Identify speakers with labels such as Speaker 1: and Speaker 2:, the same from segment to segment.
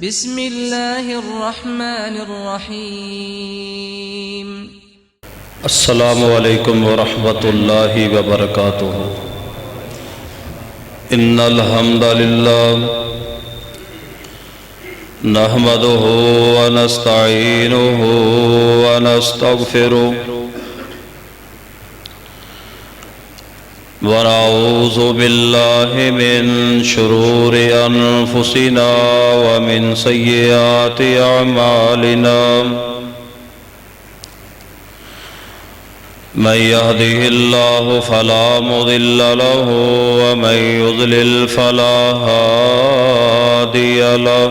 Speaker 1: بسم الله الرحمن الرحيم.
Speaker 2: السلام علیکم ورحمۃ اللہ وبرکاتہ. ان الحمد للہ نحمده ونستعینه ونستغفره ونعوذ باللہ من شرور انفسنا ومن سیئات اعمالنا من يهده الله فلا مضل له ومن يضلل فلا هادي له.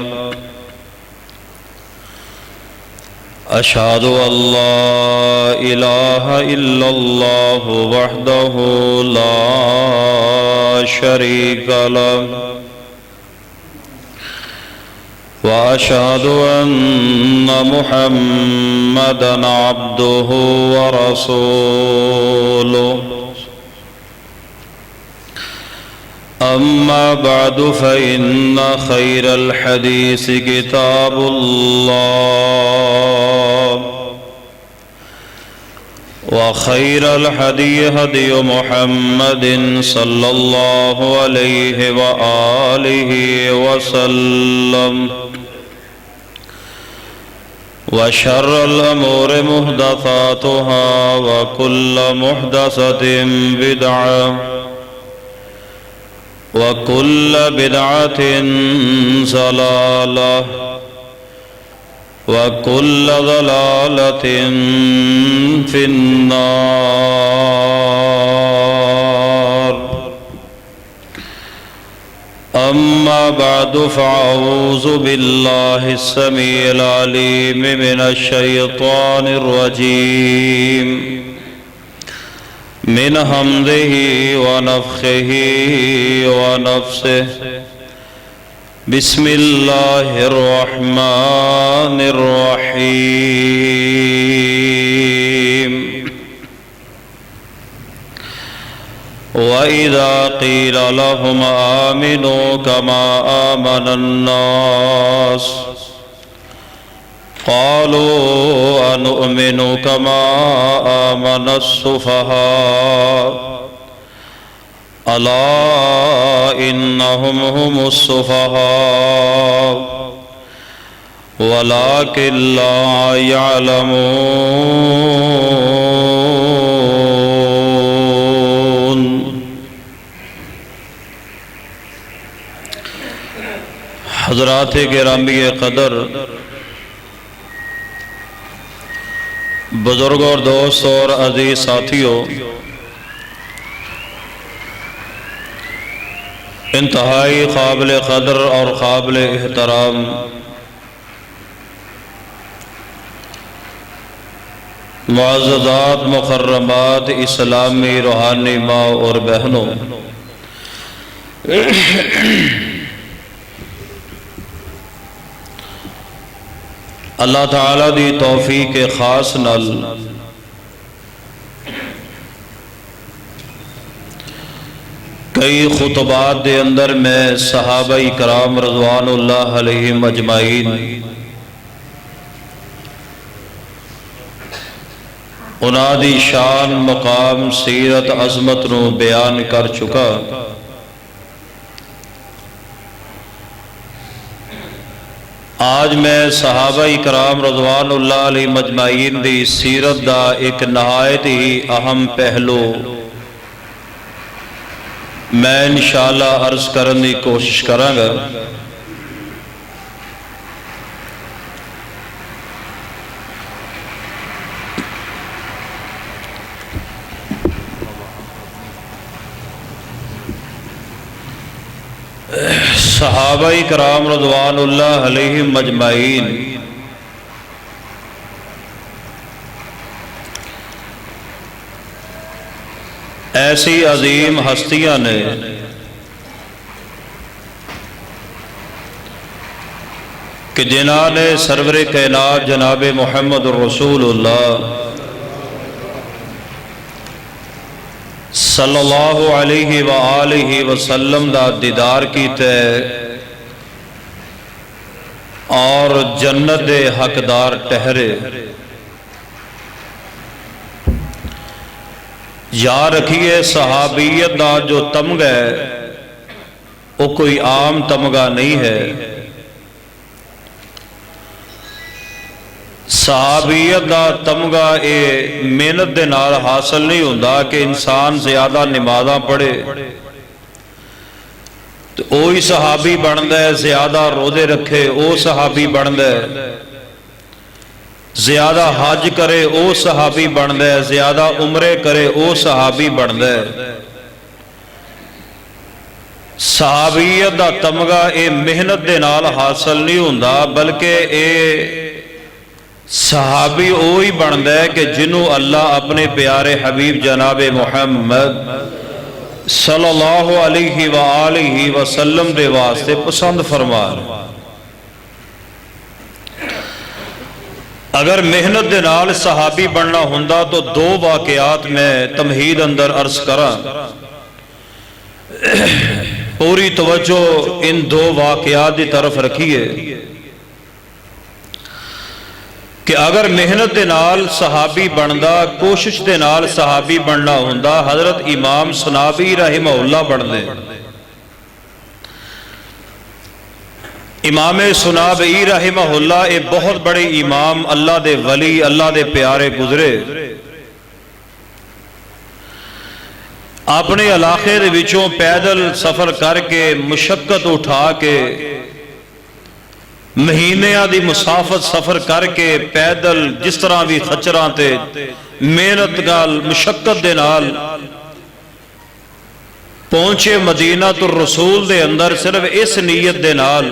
Speaker 2: أشهد أن لا إله إلا الله وحده لا شريك له وأشهد أن محمدًا عبده ورسوله. أما بعد فإن خير الحديث كتاب الله وخير الهدي هدي محمد صلى الله عليه وآله وسلم وشر الأمور محدثاتها وكل محدثة بدعة وكل بدعة ضلالة وكل ضلالة في النار. أما بعد فأعوذ بالله السميع العليم من الشيطان الرجيم من حمده ونفخه ونفسه. بسم الله الرحمن الرحيم. وإذا قيل لهم آمنوا كما آمن الناس قالوا أنؤمن كما آمن السفهاء ألا إنهم هم السفهاء ولكن لا يعلمون. حضرات گرامی قدر، بزرگ اور دوست اور عزیز ساتھیوں، انتہائی قابل قدر اور قابل احترام معززات مکرمات اسلامی روحانی ماں اور بہنوں، اللہ تعالیٰ دی توفیق خاص نال کئی خطبات دے اندر میں صحابہ کرام رضوان اللہ علیہم اجمعین انہاں دی شان، مقام، سیرت، عظمت نو بیان کر چکا. آج میں صحابہ کرام رضوان اللہ علیہم اجمعین دی سیرت دا ایک نہایت ہی اہم پہلو میں انشاءاللہ عرض کرنے کی کوشش کراں گا. صحابہ کرام رضوان اللہ علیہم اجمعین ایسی عظیم ہستیاں نے کہ جنہاں نے سرور کائنات جناب محمد رسول اللہ صلی اللہ علیہ وآلہ وسلم دا دیدار کیتا ہے، اور جنت دے حقدار ٹہرے۔ یاد رکھیے صحابیت دا جو تمغہ ہے وہ کوئی عام تمغہ نہیں ہے۔ صحابیت دا تمغہ یہ محنت دے نال حاصل نہیں ہوندا کہ انسان زیادہ نمازاں پڑھے تو وہی صحابی بندا ہے، زیادہ روزے رکھے وہ صحابی بندا ہے، زیادہ حج کرے وہ صحابی بندا ہے، زیادہ عمرے کرے وہ صحابی بندا ہے۔ صحابیت دا تمغہ یہ محنت دے نال حاصل نہیں ہوندا، بلکہ یہ صحابی وہی بندا ہے کہ جنہوں اللہ اپنے پیارے حبیب جناب محمد صلی اللہ علیہ وآلہ وسلم دے واسطے پسند فرما۔ اگر محنت دے نال صحابی بننا ہوندا تو دو واقعات میں تمہید اندر عرض کراں، پوری توجہ ان دو واقعات دی طرف رکھیے کہ اگر محنت دے نال صحابی بندا، کوشش دے نال صحابی بننا ہوندا، حضرت امام سنابی رحمہ اللہ بندے۔ امام سنابی رحمہ اللہ ایک بہت بڑے امام، اللہ دے ولی، اللہ دے پیارے گزرے۔ اپنے علاقے دے وچوں پیدل سفر کر کے مشقت اٹھا کے مہینیاں دی مسافت سفر کر کے پیدل جس طرح بھی خچراں تے محنت گال مشقت دے نال پہنچے مدینہ الرسول دے اندر صرف اس نیت دے نال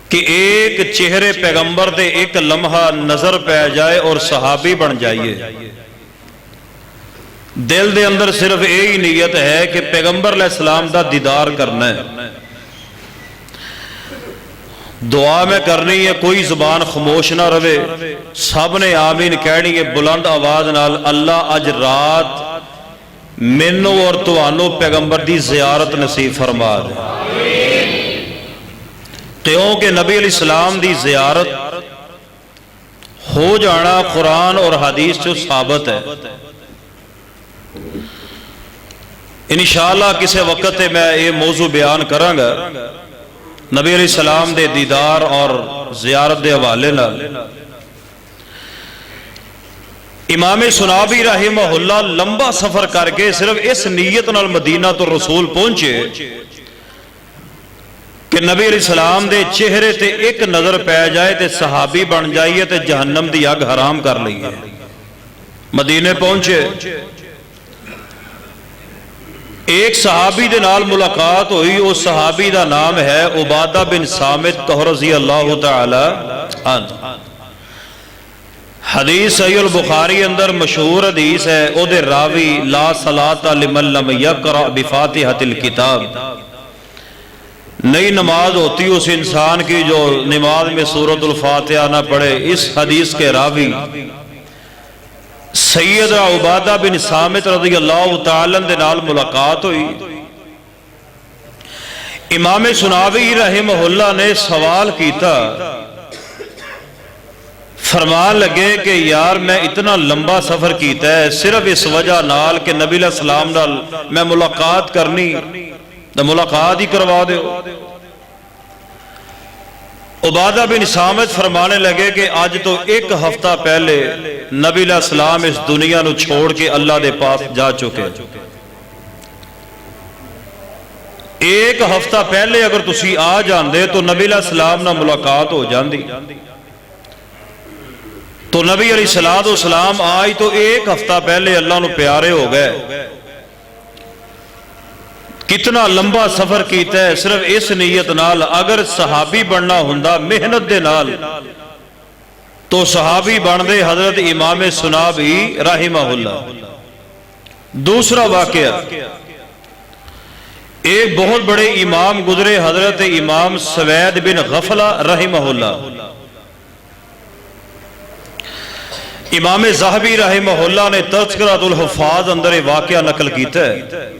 Speaker 2: کہ ایک چہرے پیغمبر دے ایک لمحہ نظر پہ جائے اور صحابی بن جائیے۔ دل دے اندر صرف یہی نیت ہے کہ پیغمبر علیہ السلام دا دیدار کرنا ہے، دعا میں کرنی ہے، کوئی زبان خاموش نہ رہے، سب نے آمین کہنی ہے بلند آواز نال، اللہ اج رات مینوں اور تانوں پیغمبر دی زیارت نصیب فرما دے۔ کیونکہ نبی علیہ السلام دی زیارت ہو جانا قرآن اور حدیث جو ثابت ہے۔ انشاءاللہ کسی وقت میں یہ موضوع بیان کراں گا، نبی علیہ السلام دے دیدار اور زیارت دے حوالے نال۔ امام سنابی رحمہ اللہ لمبا سفر کر کے صرف اس نیت نال مدینہ الرسول پہنچے کہ نبی علیہ السلام دے چہرے تے ایک نظر پہ جائے تے صحابی بن جائیے تے جہنم دی اگ حرام کر لئیے۔ مدینے پہنچے، ایک صحابی دے نال ملاقات ہوئی، اس صحابی دا نام ہے عبادہ بن صامت رضی اللہ تعالی عنہ۔ حدیث صحیح البخاری اندر مشہور حدیث ہے، او دے راوی لا صلاۃ لمن لم یقرأ بفاتحۃ الکتاب، نئی نماز ہوتی اس انسان کی جو نماز میں سورۃ الفاتحہ نہ پڑھے۔ اس حدیث کے راوی سید عبادہ بن صامت رضی اللہ تعالیٰ دے نال ملاقات ہوئی۔ امام سنابی رحمہ اللہ نے سوال کیتا، فرمان لگے کہ یار میں اتنا لمبا سفر کیتا ہے صرف اس وجہ نال کہ نبی علیہ السلام نال میں ملاقات کرنی، تو ملاقات ہی کروا دے۔ عبادہ بن صامت فرمانے لگے کہ آج تو ایک ہفتہ پہلے نبی علیہ السلام اس دنیا نو چھوڑ کے اللہ دے پاس جا چکے۔ ایک ہفتہ پہلے اگر تسی آ جاندے تو نبی علیہ السلام نہ ملاقات ہو جاندی۔ تو نبی علیہ السلام آئی تو ایک ہفتہ پہلے اللہ نو پیارے ہو گئے۔ کتنا لمبا سفر کیتا ہے صرف اس نیت نال، اگر صحابی بننا ہوندا محنت دے نال تو صحابی بن دے حضرت امام سنابی رحمہ اللہ۔ دوسرا واقعہ، ایک بہت بڑے امام گزرے حضرت امام سوید بن غفلہ رحمہ اللہ۔ امام صاحبی رحمہ اللہ نے تذکرۃ الحفاظ اندر واقعہ نقل کیتا ہے۔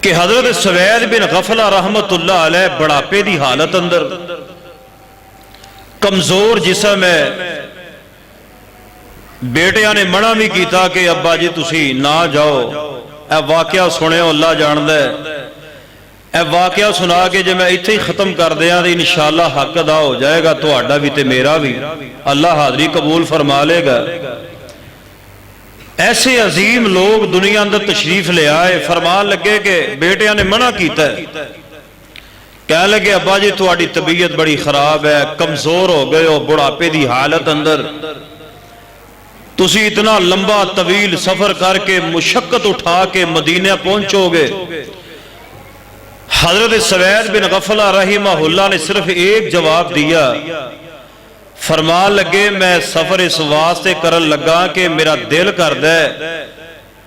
Speaker 2: کہ حضرت سوید بن غفلہ رحمت اللہ علیہ بڑھاپے دی حالت اندر، کمزور جسم ہے، بیٹیاں نے منع بھی کیتا کہ ابا جی تسی نہ جاؤ، اے واقعہ سنے اللہ جاندہ ہے، اے واقعہ سنا کے جب میں اتنے ہی ختم کر دیا تو انشاءاللہ حق ادا ہو جائے گا، تہاڈا بھی تے میرا بھی، اللہ حاضری قبول فرما لے گا۔ ایسے عظیم لوگ دنیا اندر تشریف لے آئے، فرمان لگے کہ بیٹیاں نے منع کیتا ہے، کہنے لگے ابا جی تہاڈی طبیعت بڑی خراب ہے، کمزور ہو گئے ہو، بڑھاپے دی حالت اندر، تسی اتنا لمبا طویل سفر کر کے مشقت اٹھا کے مدینہ پہنچو گے۔ حضرت سوید بن غفلہ رحمہ اللہ نے صرف ایک جواب دیا، فرمان لگے میں سفر اس واسطے کرن لگا کہ میرا دل کردا ہے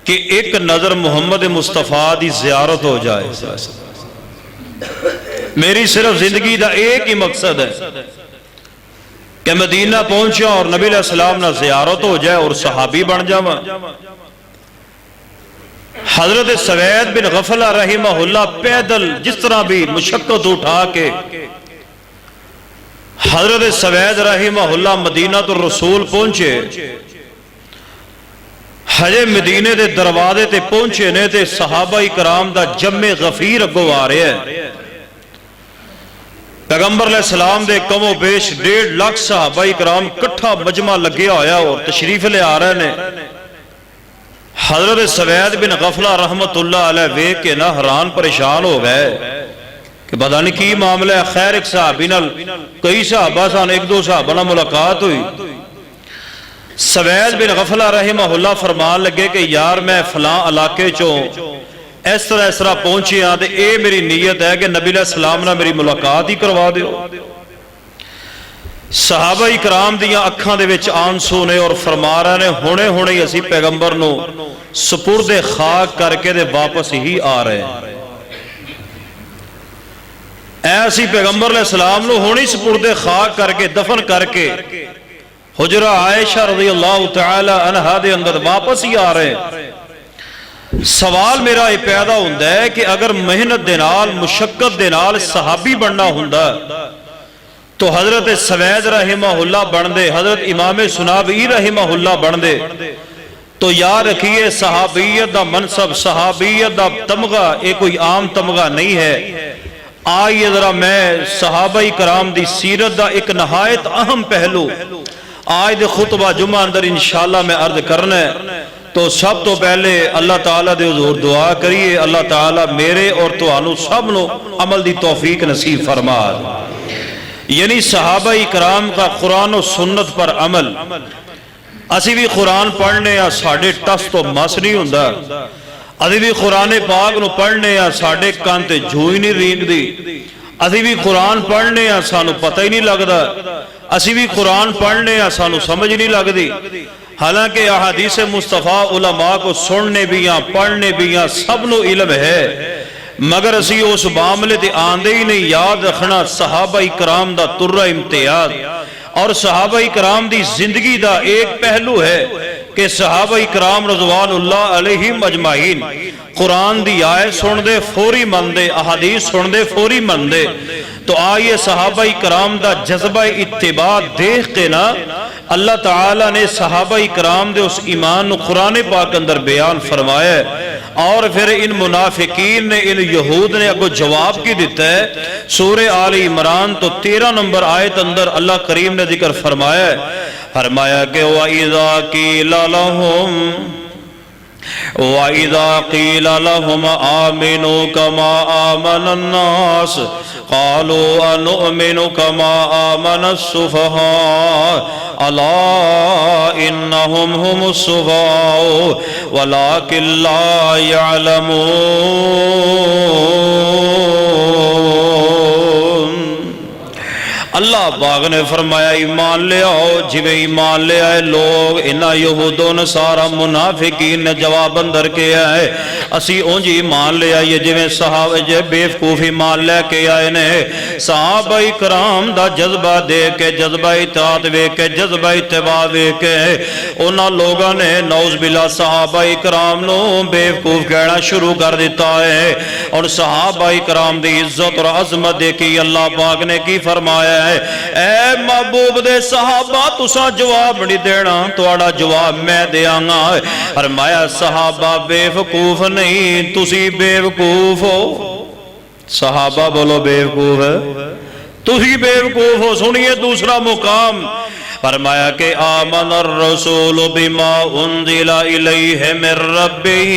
Speaker 2: کہ ایک نظر محمد مصطفیٰ دی زیارت ہو جائے، میری صرف زندگی دا ایک ہی مقصد ہے کہ مدینہ پہنچا اور نبی علیہ السلام نہ زیارت ہو جائے اور صحابی بن جاواں۔ حضرت سوید بن غفلہ رحمہ اللہ پیدل جس طرح بھی مشقت اٹھا کے حضرت سوید رحمہ اللہ مدینہ الرسول پہنچے، ہجے مدینے دے دروازے تے پہنچے نے تے صحابہ کرام دا جمع غفیر اگو آ رہے ہیں۔ پیغمبر علیہ السلام دے کم و بیش 1.5 لاکھ صحابہ کرام کٹھا مجمع لگیا ہویا اور تشریف لے آ رہے ہیں۔ حضرت سوید بن غفلہ رحمت اللہ علیہ ویکھ کے نہ حیران پریشان ہو گئے کہ پتہ نہیں کی معاملہ ہے، خیر ایک صحابی نال کئی صحابہ سان ایک دو صحابہ نال ملاقات ہوئی۔ سوید بن غفلہ رحمہ اللہ فرمان لگے کہ یار میں فلاں علاقے چوں اس طرح پہنچے ہاں تے اے میری نیت ہے کہ نبی علیہ السلام نہ میری ملاقات ہی کروا دیو۔ صحابہ اکرام دیاں اکھاں دے وچ آنسو نے اور فرما رہے نے ہونے ہی اسی پیغمبر نو سپرد خاک کر کے دے واپس ہی آ رہے ہیں۔ اے اسی پیغمبر علیہ السلام نو ہونی سپرد خاک کر کے دفن کر کے حجرہ عائشہ رضی اللہ تعالی عنہا دے اندر واپس ہی آ رہے ہیں۔ سوال میرا یہ پیدا ہوندہ ہے کہ اگر محنت دے نال مشقت دے نال صحابی بننا ہوندہ تو حضرت سوید رحمہ اللہ بن دے، حضرت امام سنابی رحمہ اللہ بن دے، تو یاد رکھیے صحابیت دا منصب، صحابیت دا تمغہ ایک کوئی عام تمغہ نہیں ہے۔ آئیے ذرا میں صحابہ کرام دی سیرت دا ایک نہایت اہم پہلو آج دے خطبہ جمعہ اندر انشاءاللہ میں عرض کرنا ہے۔ تو سب تو پہلے اللہ تعالیٰ دے حضور دعا کریے اللہ تعالیٰ میرے اور تہانوں سب نو عمل دی توفیق نصیب فرما دے۔ یعنی صحابہ اکرام کا قرآن و سنت پر عمل، اسی بھی قرآن پڑھنے یا ساڑھے ٹس تو مس نہیں ہوندہ، اسی بھی قرآن پاک نو پڑھنے یا ساڑھے کانتے جھوئی نہیں رینگ دی، اسی بھی قرآن پڑھنے یا سانو پتہ ہی نہیں لگدا، اسی بھی قرآن پڑھنے یا سانو سمجھ نہیں لگ دی۔ حالانکہ احادیث مصطفیٰ علماء کو سننے بھی یا پڑھنے بھی یا سب نو علم ہے، مگر اسی اس معاملے تے آندے ہی نہیں۔ یاد رکھنا صحابہ کرام دا ترہ امتیاز اور صحابہ کرام دی زندگی دا ایک پہلو ہے کہ صحابہ کرام رضوان اللہ علیہم اجمعین قرآن دی آیت سن دے فوری من دے، احادیث سن دے فوری من دے۔ تو آئیے صحابہ کرام دا جذبہ اتباع دیکھ کے نا اللہ تعالیٰ نے صحابہ کرام دے اس ایمان نو قرآن پاک اندر بیان فرمایا ہے، اور پھر ان منافقین نے ان یہود نے اگو جواب کی دیتا ہے۔ سورہ آل عمران تو 13 نمبر آیت اندر اللہ کریم نے ذکر فرمایا ہے، فرمایا کہ وَإِذَا قِيلَ لَهُمْ آمِنُوا كَمَا آمَنَ النَّاسِ قَالُوا أَنُؤْمِنُ كَمَا آمَنَ السُّفَهَاءُ أَلَا إِنَّهُمْ هُمُ السُّفَهَاءُ وَلَكِنْ لَا يَعْلَمُونَ۔ اللہ پاک نے فرمایا ایمان لے آؤ، جویں ایمان لے آئے لوگ انہا یہود و نصارا منافقین نے جواب اندر کے آئے اسی اونج ایمان لے آئیے جویں صحابہ جے بیوقوف ایمان لے کے آئے نے۔ صحابہ کرام دا جذبہ دے کے، جذبہ اطاعت وے کے، جذبہ اتباع وے کے انہاں لوگاں نے نعوذ باللہ صحابہ کرام نو بیوقوف کہنا شروع کر دیتا ہے۔ اور صحابہ کرام دی عزت اور عظمت دیکھی اللہ پاک نے کی فرمایا ہے، اے محبوب دے صحابہ تساں جواب نہیں دینا، تواڈا جواب میں دیاں گا۔ فرمایا صحابہ بیوقوف نہیں، تسی بیوقوف ہو۔ صحابہ بولو بیوقوف ہے، تسی بیوقوف ہو۔ سنیے دوسرا مقام فرمایا کہ آمن الرسول بما انزل الیہ من ربہ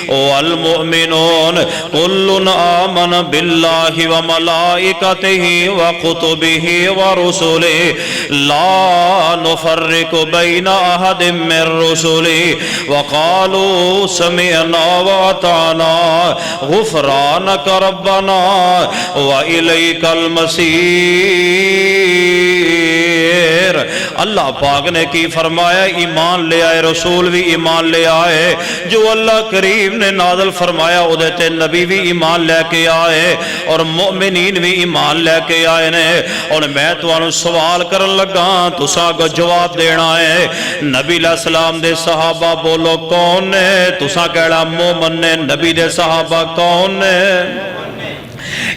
Speaker 2: والمؤمنون کل آمن باللہ وملائکتہ وکتبہ ورسلہ لا نفرق بین احد من رسلہ وقالوا سمعنا واطعنا غفرانک ربنا والیک المصیر۔ اللہ پاک نے کی فرمایا ایمان لے آئے، رسول بھی ایمان لے آئے، جو اللہ کریم نے نازل فرمایا اودے تے نبی بھی ایمان لے کے آئے اور مومنین بھی ایمان لے کے آئے نے۔ اور میں تانوں سوال کرن لگا تساں کو جواب دینا ہے، نبی علیہ السلام دے صحابہ بولو کون نے؟ تساں کہڑا مومن نے؟ نبی دے صحابہ کون نے؟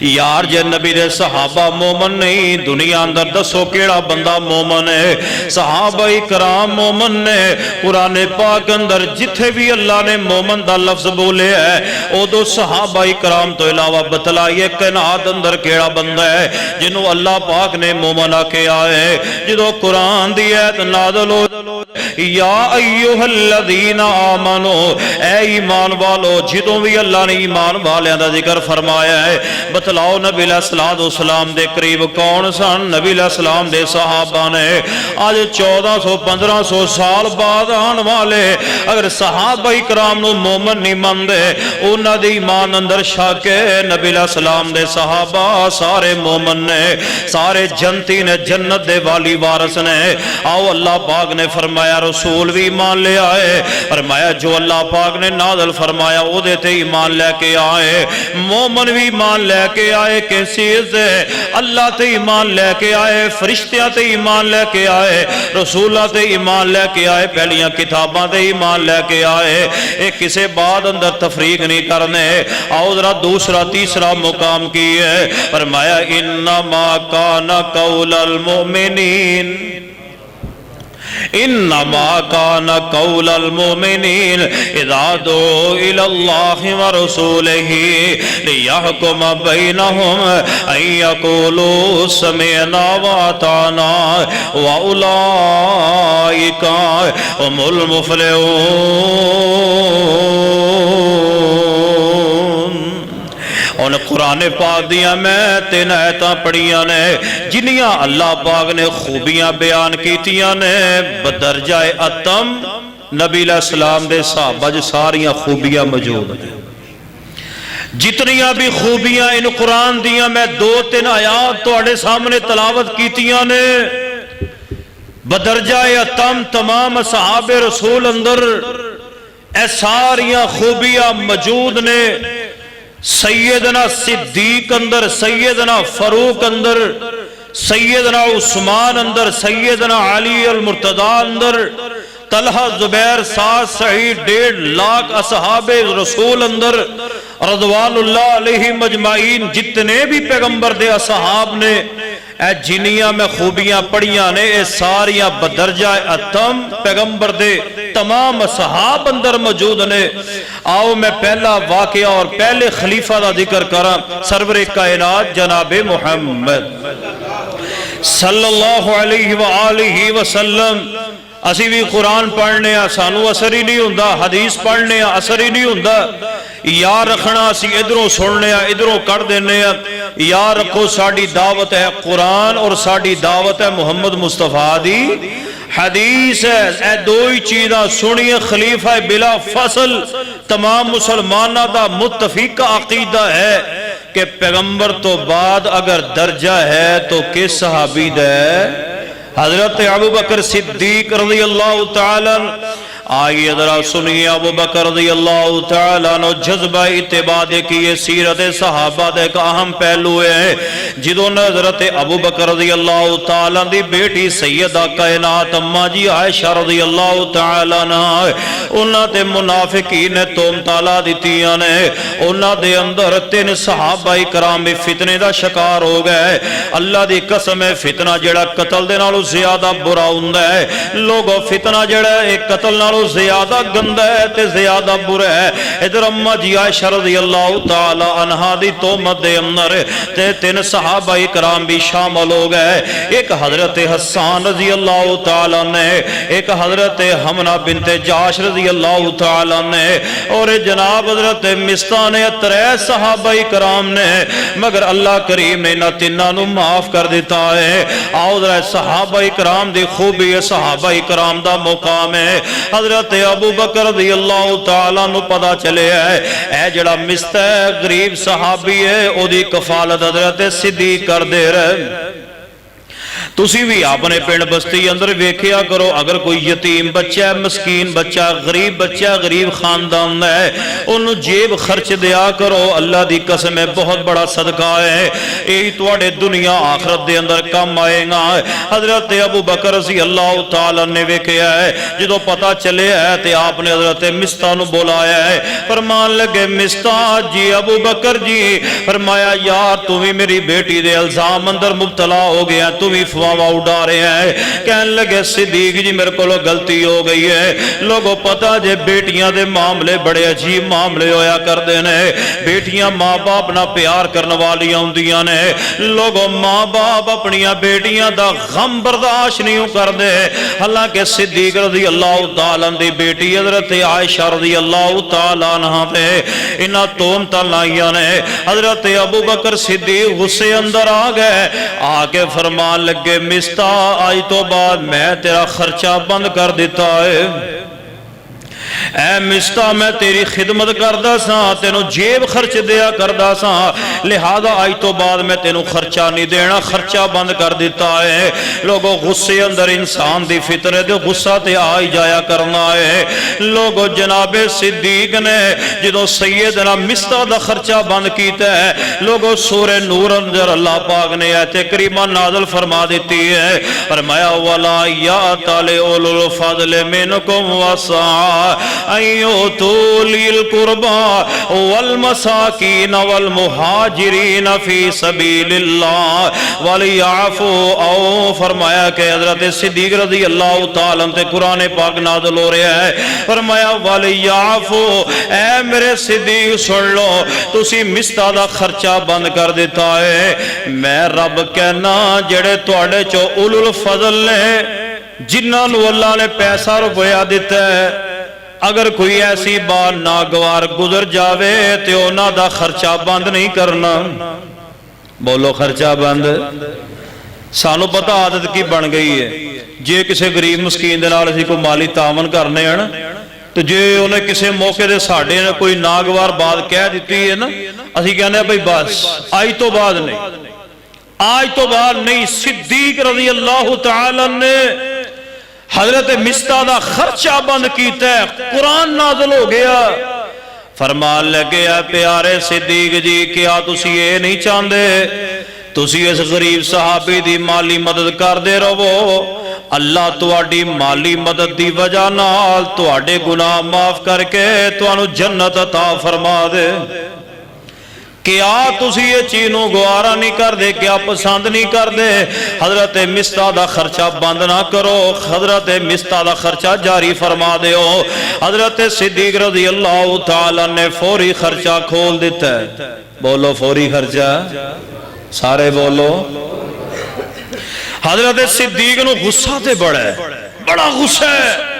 Speaker 2: یار جے نبی دے صحابہ مومن نہیں دنیا اندر دسو کیڑا بندہ مومن ہے؟ صحابہ کرام مومن نے۔ قرآن پاک اندر جتھے بھی اللہ نے مومن دا لفظ بولے ہے او دو صحابہ کرام تو علاوہ بتلائیے کائنات اندر کیڑا بندہ ہے جنہوں اللہ پاک نے مومن آکے آئے۔ جدو قرآن دی ایت نازل ہو یا ایوہ الذین آمنو، اے ایمان والو، جدوں بھی اللہ نے ایمان والیاں دا ذکر فرمایا ہے بتلاؤ نبی علیہ السلام دے قریب کون سن؟ نبی علیہ السلام دے صحابہ نے۔ آج 1400-1500 سال بعد آن والے اگر صحابہ کرام نو مومن نہیں مندے انہاں دی ایمان اندر شک ہے۔ نبی علیہ السلام دے صحابہ سارے مومن نے، سارے جنتی نے، جنت دے والی وارث نے۔ آؤ اللہ پاک نے فرمایا رسول بھی ایمان لے آئے، فرمایا جو اللہ پاک نے نازل فرمایا او دے تے ایمان لے کے آئے، مومن بھی ایمان لے کے آئے۔ کیسی عزت اللہ تے ایمان لے کے آئے، فرشتیاں تے ایمان لے کے آئے، رسولہ تے ایمان لے کے آئے، پہلیاں کتاباں تے ایمان لے کے آئے۔ ایک کسے بعد اندر تفریق نہیں کرنے۔ آؤ ذرا دوسرا تیسرا مقام کی ہے، فرمایا انما کان قول المؤمنین، انما کان قول المؤمنین اذا دعوا الی اللہ ورسولہ لیحکم بینہم ان یقولوا سمعنا واطعنا واولئک هم المفلحون۔ ان قرآن پاک دیاں میں 3 آیتاں پڑھیاں نے جنیاں اللہ پاک نے خوبیاں بیان کیتیاں نے بدرجہ اتم۔ نبی علیہ السلام دے صحابہ جو ساریاں خوبیاں موجود ہیں، جتنیاں بھی خوبیاں ان قرآن دیاں میں 2-3 آیات توڑے سامنے تلاوت کیتیاں نے بدرجہ اتم۔ تمام صحاب رسول اندر اے ساریاں خوبیاں موجود نے۔ سیدنا صدیق اندر، سیدنا فاروق اندر، سیدنا عثمان اندر، سیدنا علی المرتضی اندر، طلحہ زبیر سعد سعید 1.5 لاکھ اصحاب رسول اندر رضوان اللہ علیہ مجمعین، جتنے بھی پیغمبر دے اصحاب نے اے جنیاں میں خوبیاں پڑھیاں نے اے ساریاں بدرجہ اتم پیغمبر دے تمام اصحاب اندر موجود نے۔ آؤ میں پہلا واقعہ اور پہلے خلیفہ دا ذکر کرا، سرور کائنات جناب محمد صلی اللہ علیہ وآلہ وسلم۔ اسی بھی قرآن پڑھنے سانو اثر ہی نہیں ہوندا، حدیث پڑھنے اثر ہی نہیں ہوندا، یا رکھنا اسی ادھروں سننے ادھروں کر دینے۔ یا رکھو ساڑی دعوت ہے قرآن اور ساڑی دعوت ہے محمد مصطفیٰ دی حدیث ہے۔ اے 2 ہی چیزاں سنیے، خلیفہ بلا فصل تمام مسلمانہ دا متفق عقیدہ ہے کہ پیغمبر تو بعد اگر درجہ ہے تو کس صحابی دا ہے؟ حضرت ابو بکر صدیق رضی اللہ تعالی آئیے ذرا سنیے ابو بکر رضی اللہ تعالیٰ عنہ جذبہ اتباع کی یہ سیرت صحابہ دے کا اہم پہلو ہے جدوں نے حضرت ابو بکر رضی اللہ تعالیٰ دی بیٹی سیدہ کائنات اماں جی عائشہ رضی اللہ تعالیٰ عنہ انہاں تے منافقین نے توم تالا دتیاں نے انہاں دے اندر 3 صحابہ کرام بھی فتنے دا شکار ہو گئے اللہ دی قسم ہے فتنہ جڑا قتل دے نالوں زیادہ برا ہوندا ہے لوگوں فتنہ جڑا ایک قتل نالوں زیادہ گندہ ہے تے زیادہ برا ہے ادھر اماں جی عائشہ رضی اللہ تعالی عنہا دی تہمت دے اندر تے 3 صحابہ کرام بھی شامل ہو گئے ایک حضرت حسان رضی اللہ تعالی نے ایک حضرت حمنہ بنت جاش رضی اللہ تعالی نے اور جناب حضرت مستہ نے 3 صحابہ کرام نے مگر اللہ کریم نے انہاں تیناں نو معاف کر دیتا ہے آؤ ذرا صحابہ کرام دی خوبی ہے صحابہ کرام دا مقام ہے حضرت ابو بکر رضی اللہ تعالیٰ نو پتا چلے اے جڑا مستہ غریب صحابی ہے او دی کفالت حضرت صدیق کر دے رہے تسی بھی اپنے پنڈ بستی اندر ویکھیا کرو اگر کوئی یتیم بچہ ہے مسکین بچہ غریب بچہ غریب خاندان ہے انہوں جیب خرچ دیا کرو اللہ دی قسم ہے بہت بڑا صدقہ ہے یہی تواڈے دنیا آخرت دے اندر کم آئے گا حضرت ابو بکر رضی اللہ تعالیٰ نے ویکھیا ہے جدو پتا چلے ہے تے آپ نے حضرت مستہ نو بولایا ہے فرمان لگے مستہ جی ابو بکر جی فرمایا یار تو بھی میری بیٹی دے الزام اندر مبتلا ہو گیا تو بھی اڑا رہے ہیں کہنے لگے صدیق جی میرے کو غلطی ہو گئی ہے لوگوں پتا جے بیٹیاں دے معاملے بڑے عجیب معاملے ہویا کر دینے بیٹیاں ماں باپ نہ پیار کرنے والیاں ہوندیاں نے لوگوں ماں باپ اپنیاں بیٹیاں دا غم برداشت نہیں کر دے حالانکہ صدیق رضی اللہ تعالیٰ دی بیٹی حضرت عائشہ رضی اللہ تعالیٰ عنہ تے انہاں تہمت لائیاں نے حضرت ابو بکر صدیق غصے اندر آ گئے آ کے فرمان لگے مستہ آج تو بعد میں تیرا خرچہ بند کر دیتا ہے اے مستہ میں تیری خدمت کردہ سا تینوں جیب خرچ دیا کردہ سا لہذا آج تو بعد میں تینوں خرچہ نہیں دینا خرچہ بند کر دیتا ہے لوگوں غصے اندر انسان دی فطرت دے غصہ تے آئی جایا کرنا ہے لوگوں جناب صدیق نے جدو سیدنا مستہ دا خرچہ بند کیتا ہے لوگوں سورہ نور اندر اللہ پاک نے آیت کریمہ نازل فرما دیتی ہے فرمایا وَلَا يَأْتَلِ أُولُو الْفَضْلِ مِنْكُمْ وَالسَّعَةِ أَيُّؤْتُوا أُولِي الْقُرْبَى وَالْمَسَاكِينَ وَالْمُهَاجِرِينَ فِي سَبِيلِ اللَّهِ وَلْيَعْفُوا أَوْ فرمایا کہ حضرت صدیق رضی اللہ تعالیٰ تے قرآن پاک نازل ہو رہا ہے فرمایا وَلْيَعْفُوا اے میرے صدیق سن لو تسی مستہ دا خرچہ بند کر دیتا ہے میں رب کہنا جڑے تواڈے چو اولو الفضل نے جنہاں نو اللہ نے پیسہ روپیہ دیتا ہے اگر کوئی ایسی بات ناگوار گزر جاوے تو انہاں دا خرچہ بند نہیں کرنا بولو خرچہ بند سانو پتہ عادت کی بن گئی ہے جے کسے غریب مسکین دے نال اسی کو مالی تعاون کرنے ہیں تو جے انہیں کسے موقع دے ساڑھے نے کوئی ناگوار بات کہہ دیتی ہے نا اسی کہنے ہیں بھئی بس آج تو بعد نہیں آج تو بعد نہیں صدیق رضی اللہ تعالیٰ نے حضرت مستہ دا خرچہ بند کیتا ہے قرآن نازل ہو گیا فرمان لگے پیارے صدیق جی کیا تسی یہ نہیں چاندے تسی اس غریب صحابی دی مالی مدد کر دے رہو اللہ تواڈی مالی مدد دی وجہ نال تواڈے گناہ معاف کر کے تانوں جنت عطا فرما دے کیا تسی یہ چینوں گوارا نہیں کر دے کیا پسند نہیں کر دے حضرت مستہ دا خرچہ بند نہ کرو حضرت مستہ دا خرچہ جاری فرما دے ہو حضرت صدیق رضی اللہ تعالیٰ نے فوری خرچہ کھول دیتا ہے بولو فوری خرچہ سارے بولو حضرت صدیق نو غصہ تے بڑا غصہ ہے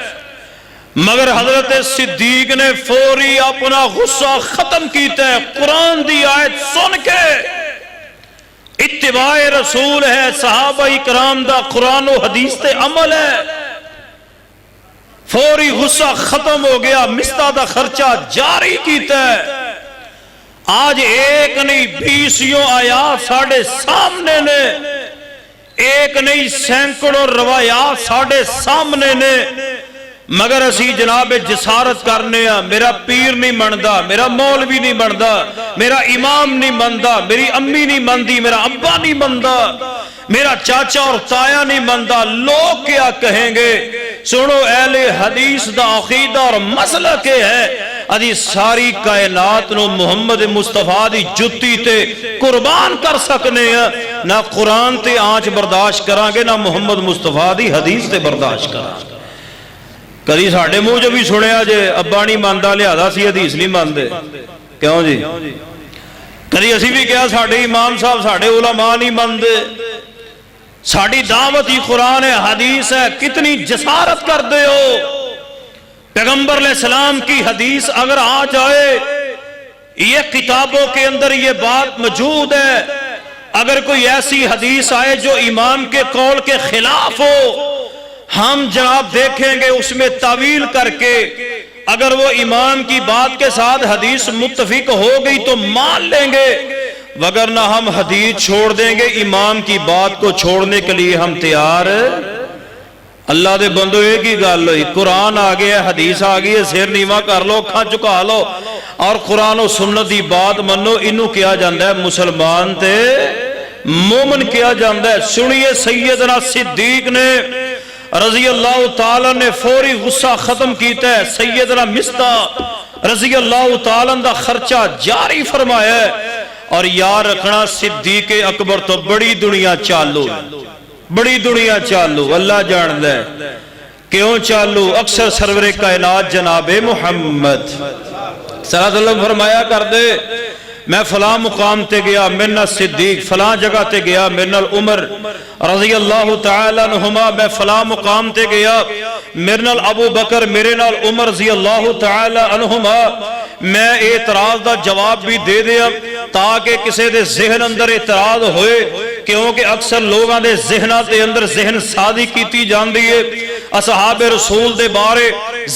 Speaker 2: مگر حضرت صدیق نے فوری اپنا غصہ ختم کیتا ہے قرآن دی آیت سن کے اتباع رسول ہے صحابہ اکرام دا قرآن و حدیث تے عمل ہے فوری غصہ ختم ہو گیا مستہ دا خرچہ جاری کیتا ہے آج ایک نہیں 20 آیات ساڑھے سامنے نے، ایک نہیں سینکڑوں روایات ساڑھے سامنے نے، مگر اسی جناب جسارت کرنے ہیں میرا پیر نہیں مندا، میرا مولوی نہیں مندا، میرا امام نہیں مندا، میری امی نہیں مندی، میرا ابا نہیں مندا، میرا چاچا اور تایا نہیں مندا، لوگ کیا کہیں گے؟ سنو اہل حدیث دا عقیدہ اور مسئلہ کے ہے ادھی ساری کائنات نو محمد مصطفیٰ دی جتی تے قربان کر سکنے ہیں، نہ قرآن تے آنچ برداشت کرانگے نہ محمد مصطفیٰ دی حدیث تے برداشت کرانگے۔ کدی ساڑھے منہ جو بھی سنے آجے ابا نہیں ماندا لہذا سی حدیث نہیں ماندے، کیوں جی؟ کدی اسی بھی کیا ساڑھے امام صاحب ساڑھے علماء نہیں ماندے، ساڑھی دعوت ہی قرآن ہے حدیث ہے، کتنی جسارت کر دے ہو۔ پیغمبر علیہ السلام کی حدیث اگر آ جائے، یہ کتابوں کے اندر یہ بات موجود ہے، اگر کوئی ایسی حدیث آئے جو امام کے قول کے خلاف ہو، ہم جناب دیکھیں گے اس میں تعویل کر کے، اگر وہ امام کی بات کے ساتھ حدیث متفق ہو گئی تو مان لیں گے، وگرنہ ہم حدیث چھوڑ دیں گے، امام کی بات کو چھوڑنے کے لیے ہم تیار۔ اللہ دے بندو ایک ہی گل ہوئی، قرآن آ گیا حدیث آ گئی ہے، سر نیواں کر لو، کھان چکا لو اور قرآن و سنت دی بات منو، انہوں کیا جاندہ ہے مسلمان تے مومن کیا جاندہ ہے۔ سنیے سیدنا صدیق نے رضی اللہ تعالیٰ نے فوری غصہ ختم کیتا ہے، سیدنا مصطفیٰ رضی اللہ تعالیٰ دا خرچہ جاری فرمایا ہے، اور یاد رکھنا صدیق اکبر تو بڑی دنیا چالو، بڑی دنیا چالو، اللہ جان دے کیوں چالو؟ اکثر سرور کائنات جناب محمد صلی اللہ علیہ وسلم فرمایا کر دے، میں فلاں مقام تے گیا میرے صدیق، فلاں جگہ تے گیا میرے عمر رضی اللہ تعالیٰ عنہما، میں فلاں مقام تے گیا میرے ابو بکر، میرے نال عمر رضی اللہ تعالیٰ عنہما، میں اعتراض دا جواب بھی دے دیا تاکہ کسے دے ذہن اندر اعتراض ہوئے، کیونکہ اکثر لوگاں دے ذہنات دے اندر ذہن سازی کیتی جان دیئے، اصحاب رسول دے بارے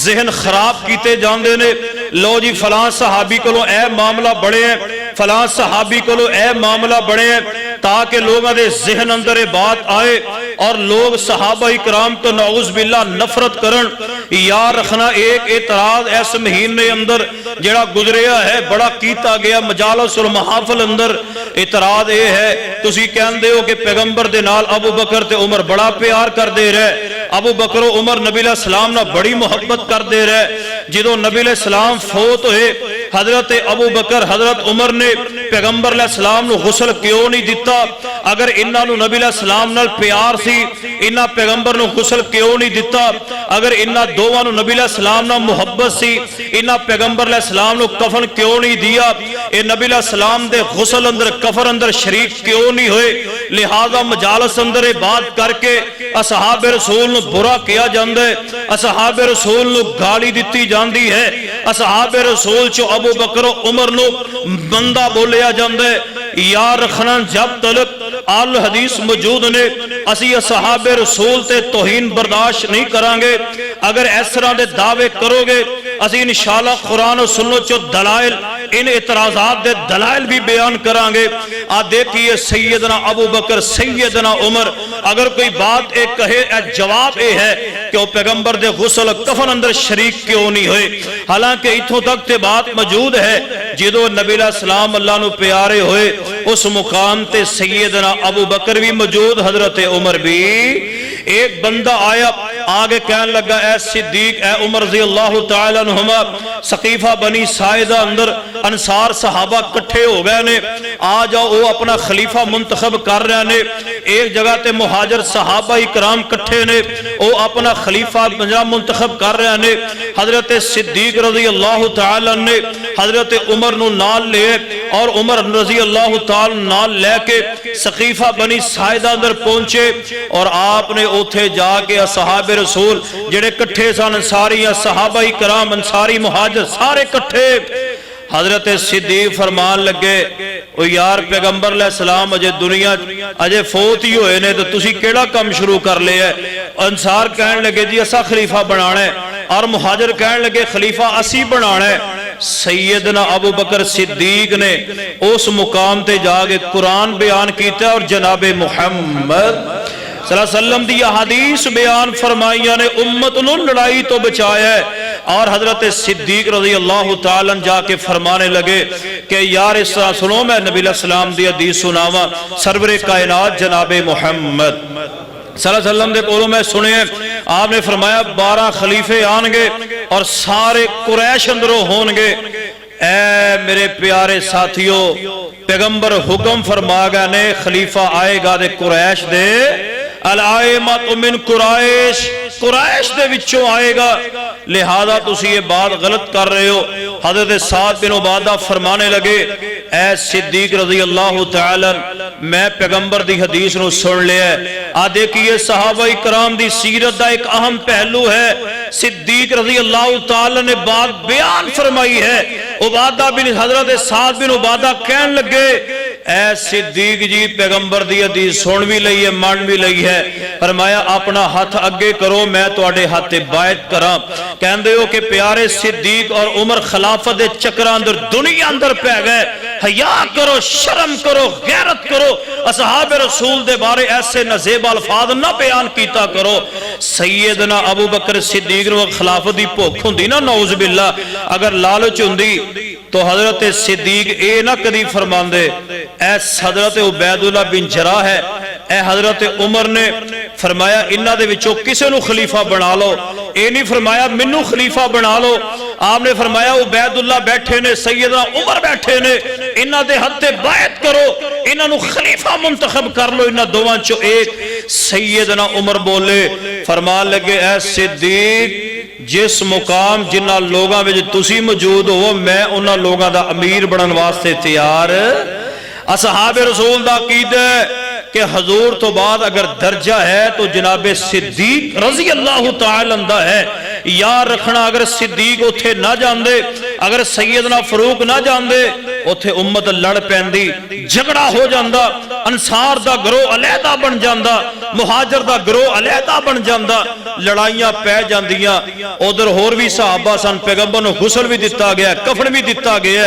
Speaker 2: ذہن خراب کیتے جان دے نے، لو جی فلاں صحابی کو لو اے معاملہ بڑے ہیں، فلاں صحابی کو لو اے معاملہ بڑے ہیں، تاکہ لوگاں دے ذہن اندر بات آئے اور لوگ صحابہ اکرام تو نعوذ باللہ نفرت کرن۔ یاد رکھنا ایک اعتراض ایس مہینے اندر جڑا گزریا ہے بڑا کیتا گیا مجالس المحافل اندر، اعتراض اے ہے تسی کہندے ہو کہ پیغمبر دے نال ابو بکر تے عمر بڑا پیار کر دے رہے، ابو بکر و عمر نبی علیہ السلام نہ بڑی محبت کر دے رہے، جدو نبی علیہ السلام فوت ہوئے حضرت ابو بکر حضرت عمر نے پیغمبر علیہ السلام نو غسل کیوں نہیں دیتا؟ اگر انہاں نو نبی علیہ السلام نال پیار سی انہاں پیغمبر نو غسل کیوں نہیں دیتا؟ اگر انہاں دوواں نو نبی علیہ السلام نال محبت سی انہاں پیغمبر علیہ السلام نو کفن کیوں نہیں دیا؟ اے نبی علیہ السلام دے غسل اندر کفن اندر شریک کیوں نہیں ہوئے؟ لہذا مجالس اندر بات کر کے اصحاب رسول نو برا کیا جاندے، اصحاب رسول نو گالی دیتی جاندی ہے، اصحاب رسول چو ابو بکر و عمر نو بندہ بولیا جاندے۔ یا رکھنا جب تلک آل حدیث موجود نے اسی اصحاب رسول تے توہین برداشت نہیں کرانگے۔ اگر اس طرح دے دعوے کرو گے اسی انشاءاللہ قرآن و سنت چو دلائل ان اعتراضات دے دلائل بھی بیان کرانگے۔ دیکھئے سیدنا ابو بکر سیدنا عمر اگر کوئی بات ایک کہے جواب اے ہے کہ وہ پیغمبر دے غسل کفن اندر شریک کیوں نہیں ہوئے، حالانکہ اتھوں تک تے بات موجود ہے جدو نبی علیہ السلام اللہ نو پیارے ہوئے اس مقام تے سیدنا ابو بکر بھی موجود حضرت عمر بھی۔ ایک بندہ آیا آگے کہنے لگا اے صدیق اے عمر رضی اللہ تعالیٰ عنہما، سقیفہ بنی سائدہ اندر انصار صحابہ کٹھے ہو گئے نے، آ جاؤ وہ اپنا خلیفہ منتخب کر رہے نے، ایک جگہ تے مہاجر صحابہ اکرام کٹھے نے وہ اپنا خلیفہ منتخب کر رہے نے۔ حضرت صدیق رضی اللہ تعالیٰ نے حضرت عمر نو نال لے اور عمر رضی اللہ تعالیٰ نال لے کے سقیفہ بنی سائدہ اندر پہنچے اور آپ نے اوتھے جا کے اصحاب رسول جڑے کٹھے سن انصاری صحابہ اکرام انصاری مہاجر سارے کٹھے، حضرت صدیق فرمان لگے او یار پیغمبر علیہ السلام اجے دنیا اجے فوت ہی ہوئے نے تو تسی کیڑا کم شروع کر لے ہے؟ انصار کہنے لگے جی اسا خلیفہ بنانا ہے اور مہاجر کہنے لگے خلیفہ اسی بنانا ہے۔ سیدنا ابو بکر صدیق نے اس مقام تے جا کے قرآن بیان کیتا اور جناب محمد صلی اللہ علیہ وسلم دی حدیث بیان فرمائیاں نے امت نو لڑائی تو بچایا ہے۔ اور حضرت صدیق رضی اللہ تعالیٰ جا کے فرمانے لگے کہ یار اس طرح سنو، میں نبی علیہ السلام دی حدیث سناواں، سرور کائنات جناب محمد صلی اللہ علیہ وسلم دے کولوں میں سنے ہیں، آپ نے فرمایا 12 خلیفے آن گے اور سارے قریش اندروں ہون گے۔ اے میرے پیارے ساتھیوں، پیغمبر حکم فرما گئے نے خلیفہ آئے گا دے قریش دے، الائمۃ من قریش، قریش دے وچوں آئے گا، لہذا تسی یہ بات غلط کر رہے ہو۔ حضرت صاحب بن عبادہ فرمانے لگے اے صدیق رضی اللہ تعالی، میں پیغمبر دی حدیث نو سن لیا ہے۔ دیکھئے صحابہ کرام دی سیرت دا ایک اہم پہلو ہے، صدیق رضی اللہ تعالی نے بات بیان فرمائی ہے۔ عبادہ بن حضرت صاحب بن عبادہ کہن لگے اے صدیق جی پیغمبر دی حدیث سن بھی لئی ہے، مان بھی لئی ہے، فرمایا اپنا ہاتھ اگے کرو میں تواڈے ہاتھ بیعت کراں۔ کہندے ہو کہ پیارے صدیق اور عمر خلافت دے چکراں اندر دنیا اندر پہ گئے، حیا کرو، شرم کرو، غیرت کرو، اصحاب رسول دے بارے ایسے نزیب الفاظ نہ بیان کیتا کرو۔ سیدنا ابو بکر صدیق نو خلافت دی بھوک ہوندی نا، نعوذ باللہ، اگر لالچ ہوندی تو حضرت صدیق اے نہ کدی فرماندے اے حضرت عبید اللہ بن جراح ہے، اے حضرت عمر نے فرمایا انہاں دے وچوں کسے نو خلیفہ بنا لو، اے نہیں فرمایا منو خلیفہ بنا لو۔ آپ نے فرمایا عبید اللہ بیٹھے نے، سیدنا عمر بیٹھے نے، انہاں دے ہتھے بیعت کرو، انہاں نو خلیفہ منتخب کر لو، انہاں دوواں چوں ایک۔ سیدنا عمر بولے، فرمان لگے اے صدیق جس مقام جنہ لوگاں وچ تسی موجود ہو میں انہاں لوگاں دا امیر بنن واسطے تیار۔ اصحاب رسول دا عقیدہ ہے کہ حضور تو بعد اگر درجہ ہے تو جناب صدیق رضی اللہ تعالی عنہ ہے۔ یاد رکھنا اگر صدیق اتھے نہ جاندے، اگر سیدنا فاروق نہ جاندے، اتھے امت لڑ پیندی، جھگڑا ہو جاندہ، انصار دا گروہ علیحدہ بن جاندہ، مہاجر دا گروہ علیحدہ بن جاندہ، لڑائیاں پہ جاندیاں۔ ادھر ہور بھی صحابہ سن، پیغمبر نو غسل بھی دتا گیا، کفن بھی دتا گیا،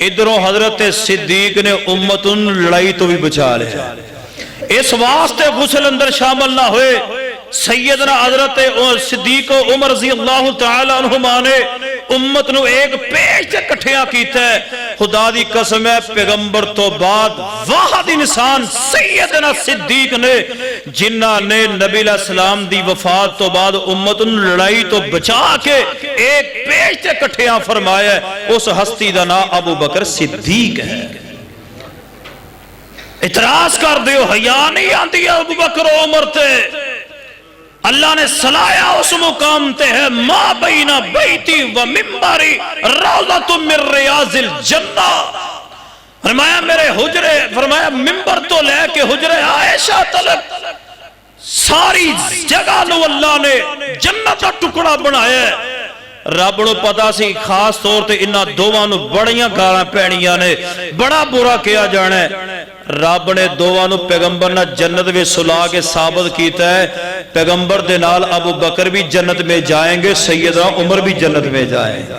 Speaker 2: ادھروں حضرت صدیق نے امت ان لڑائی تو بھی بچا لیا۔ اس واسطے غسل اندر شامل نہ ہوئے، سیدنا حضرت صدیق و عمر رضی اللہ تعالی عنہما نے امت نو ایک پیش تے کٹھیاں کیتا ہے۔ خدا دی قسم ہے پیغمبر تو بعد واحد انسان سیدنا صدیق نے جنہ نے نبی علیہ السلام دی وفات تو بعد امت نو لڑائی تو بچا کے ایک پیش تے کٹھیاں فرمایا ہے، اس ہستی دا نام ابو بکر صدیق ہے۔ اعتراض کر دیو حیا نہیں آندی ابو بکر و عمر تے، اللہ نے صلاحیا اس مقام تے ہے ما بین بیتی و ممبری روضۃ من ریاض الجنہ۔ فرمایا میرے حجرے، فرمایا ممبر تو لے کے حجرے عائشہ تلک ساری جگہ نو اللہ نے جنت کا ٹکڑا بنایا ہے۔ رب نو پتا سی خاص طور تے انہاں دوواں نو بڑیاں گالاں پینیاں نے، بڑا برا کیا جانا ہے۔ رب نے دوواں نو پیغمبر نہ جنت میں سلا کے ثابت کیتا ہے، پیغمبر دے نال ابو بکر بھی جنت میں جائیں گے، سیدنا عمر بھی جنت میں جائیں گے۔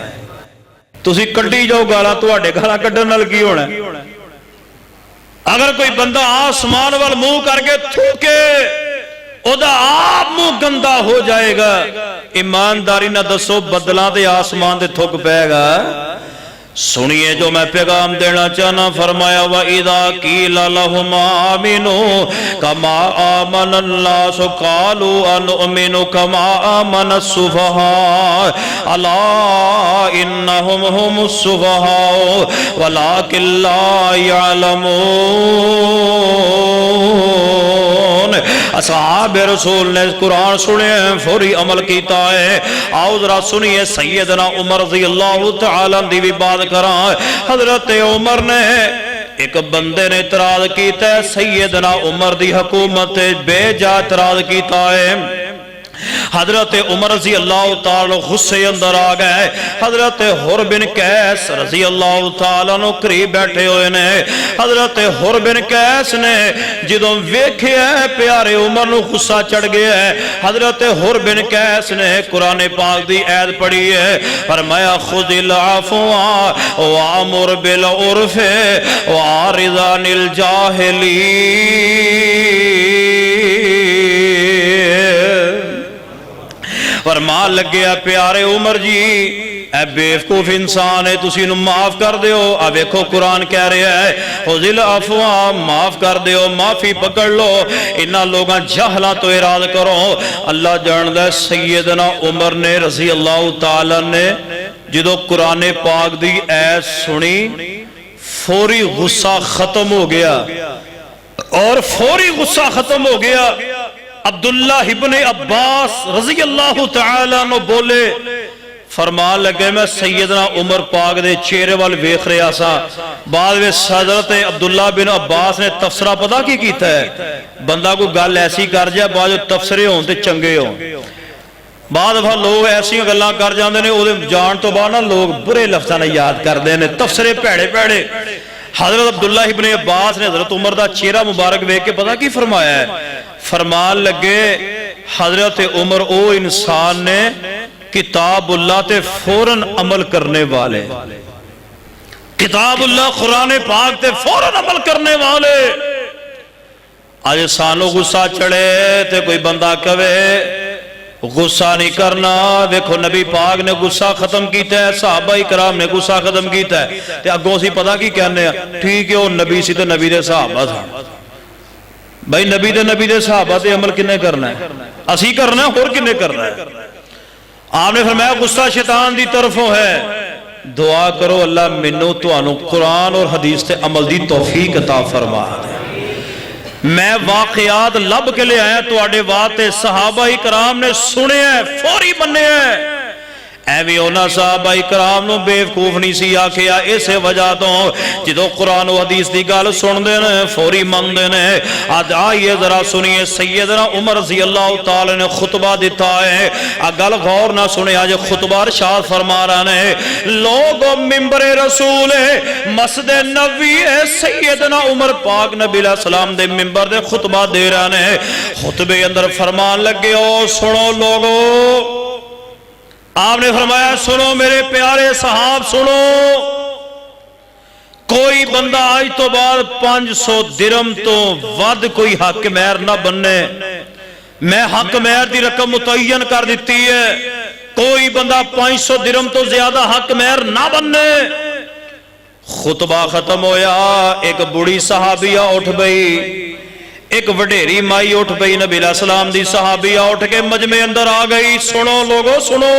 Speaker 2: تسی کڈی جاؤ گالاں، تواڈے گالاں کڈن نال کی ہونا ہے؟ اگر کوئی بندہ آسمان وال منہ کر کے تھوکے اودا آپ منہ گندا ہو جائے گا، ایمانداری نہ دسو بدلاں دے آسمان دے تھوک پے گا؟ سنیے جو میں پیغام دینا چاہنا، فرمایا وَإِذَا قِيلَ لَهُمْ آمِنُوا كَمَا آمَنَ النَّاسُ قَالُوا أَنُؤْمِنُ كَمَا آمَنَ السُّفَهَاءُ أَلَا إِنَّهُمْ هُمُ السُّفَهَاءُ وَلَكِنْ لَا يَعْلَمُونَ۔ اصحاب رسول نے قرآن سنے فوری عمل کیتا ہے۔ آؤ ذرا سنیے سیدنا عمر رضی اللہ تعالی عنہ بھی بات کراں۔ حضرت عمر نے ایک بندے نے اعتراض کیتا ہے، سیدنا عمر دی حکومت بے جا اعتراض کیتا ہے۔ حضرت عمر رضی اللہ تعالیٰ غصے اندر آ گئے. حضرت حر بن قیس رضی اللہ تعالیٰ نو قریب بیٹھے ہوئے نے. حضرت حر بن قیس نے جدوں ویکھیا ہے پیارے عمر نو غصہ چڑھ گیا ہے, حضرت حر بن قیس نے قرآن پاک دی آیت پڑھی ہے, فرمایا خذ العفو وامر بالعرف واعرض عن الجاہلین. فرمان لگیا پیارے عمر جی اے بیوقوف انسان ہے تسی انہوں معاف کر دیو. اب دیکھو قرآن کہہ رہا ہے خذ العفو, معاف کر دیو, معافی پکڑ لو, انہاں لوگاں جہلاں تو اراد کرو. اللہ جاندہ ہے سیدنا عمر نے رضی اللہ تعالیٰ نے جدو قرآن پاک دی ایت سنی فوری غصہ ختم ہو گیا, اور فوری غصہ ختم ہو گیا. عبداللہ ابن عباس رضی اللہ تعالیٰ نو بولے, فرمان لگے میں سیدنا عمر پاک دے چہرے وال ویکھ رہا سا. بعد میں حضرت عبداللہ بن عباس نے تفسرہ پتہ کی کیتا ہے, بندہ کو گل ایسی کر جائے بعد جو تفسرے ہوں تے چنگے ہوں. بعد دفعہ لوگ ایسی گلاں کر جاندے نے, او دے جان تو بعد نا لوگ برے لفظاں نے یاد کر دے نے, تفسرے پیڑے پیڑے. حضرت عبداللہ ابن عباس نے حضرت عمر دا چہرہ مبارک ویکھ کے پتہ کی فرمایا ہے, فرمان لگے حضرت عمر او انسان نے کتاب اللہ تے فوراً عمل کرنے والے, کتاب اللہ قرآن پاک تے فوراً عمل کرنے والے. آج سانو غصہ چڑھے تے کوئی بندہ کہے غصہ نہیں کرنا. دیکھو نبی پاک نے غصہ ختم کیتا ہے, صحابہ کرام نے غصہ ختم کیتا ہے, تے اگوں سی پتہ کی کہنے ہیں ٹھیک ہے وہ نبی سی تے نبی دے صحابہ تھا. بھائی نبی دے صحابہ تے عمل کنے کرنا ہے, اسی کرنا ہے اور کنے کرنا ہے. آپ نے فرمایا غصہ شیطان دی طرفوں ہے, دعا کرو اللہ منو توانو قرآن اور حدیث تے عمل دی توفیق عطا فرما دے. میں واقعات لب کے لے آیا تو آڑے واتے صحابہ کرام نے سنے ہیں فوری بننے ہیں. ایوی ہونا صحابہ کرام نو بیوقوف نہیں سی آکھیا, اسے وجہ تو جدو قرآن و حدیث دی گل سن دینے فوری من دینے. آج آئیے ذرا سنیے سیدنا عمر رضی اللہ تعالی نے خطبہ دیتا ہے, گل غور نہ سنے آج خطبہ ارشاد فرما رہا ہے. لوگو ممبر رسول مسجد نبوی سیدنا عمر پاک نبی علیہ السلام دے ممبر دے خطبہ دے رہا ہے. خطبے اندر فرمان لگے او سنو لوگو, آپ نے فرمایا سنو میرے پیارے صحاب سنو, کوئی بندہ آج تو بعد 500 درم تو ود کوئی حق مہر نہ بننے. میں حق مہر دی رقم متعین کر دیتی ہے, کوئی بندہ 500 درم تو زیادہ حق مہر نہ بننے. خطبہ ختم ہویا, ایک بڑی صحابیہ اٹھ گئی, ایک وڈیری مائی اٹھ گئی, نبی علیہ السلام دی صحابیہ اٹھ کے مجمع اندر آ گئی. سنو لوگو سنو,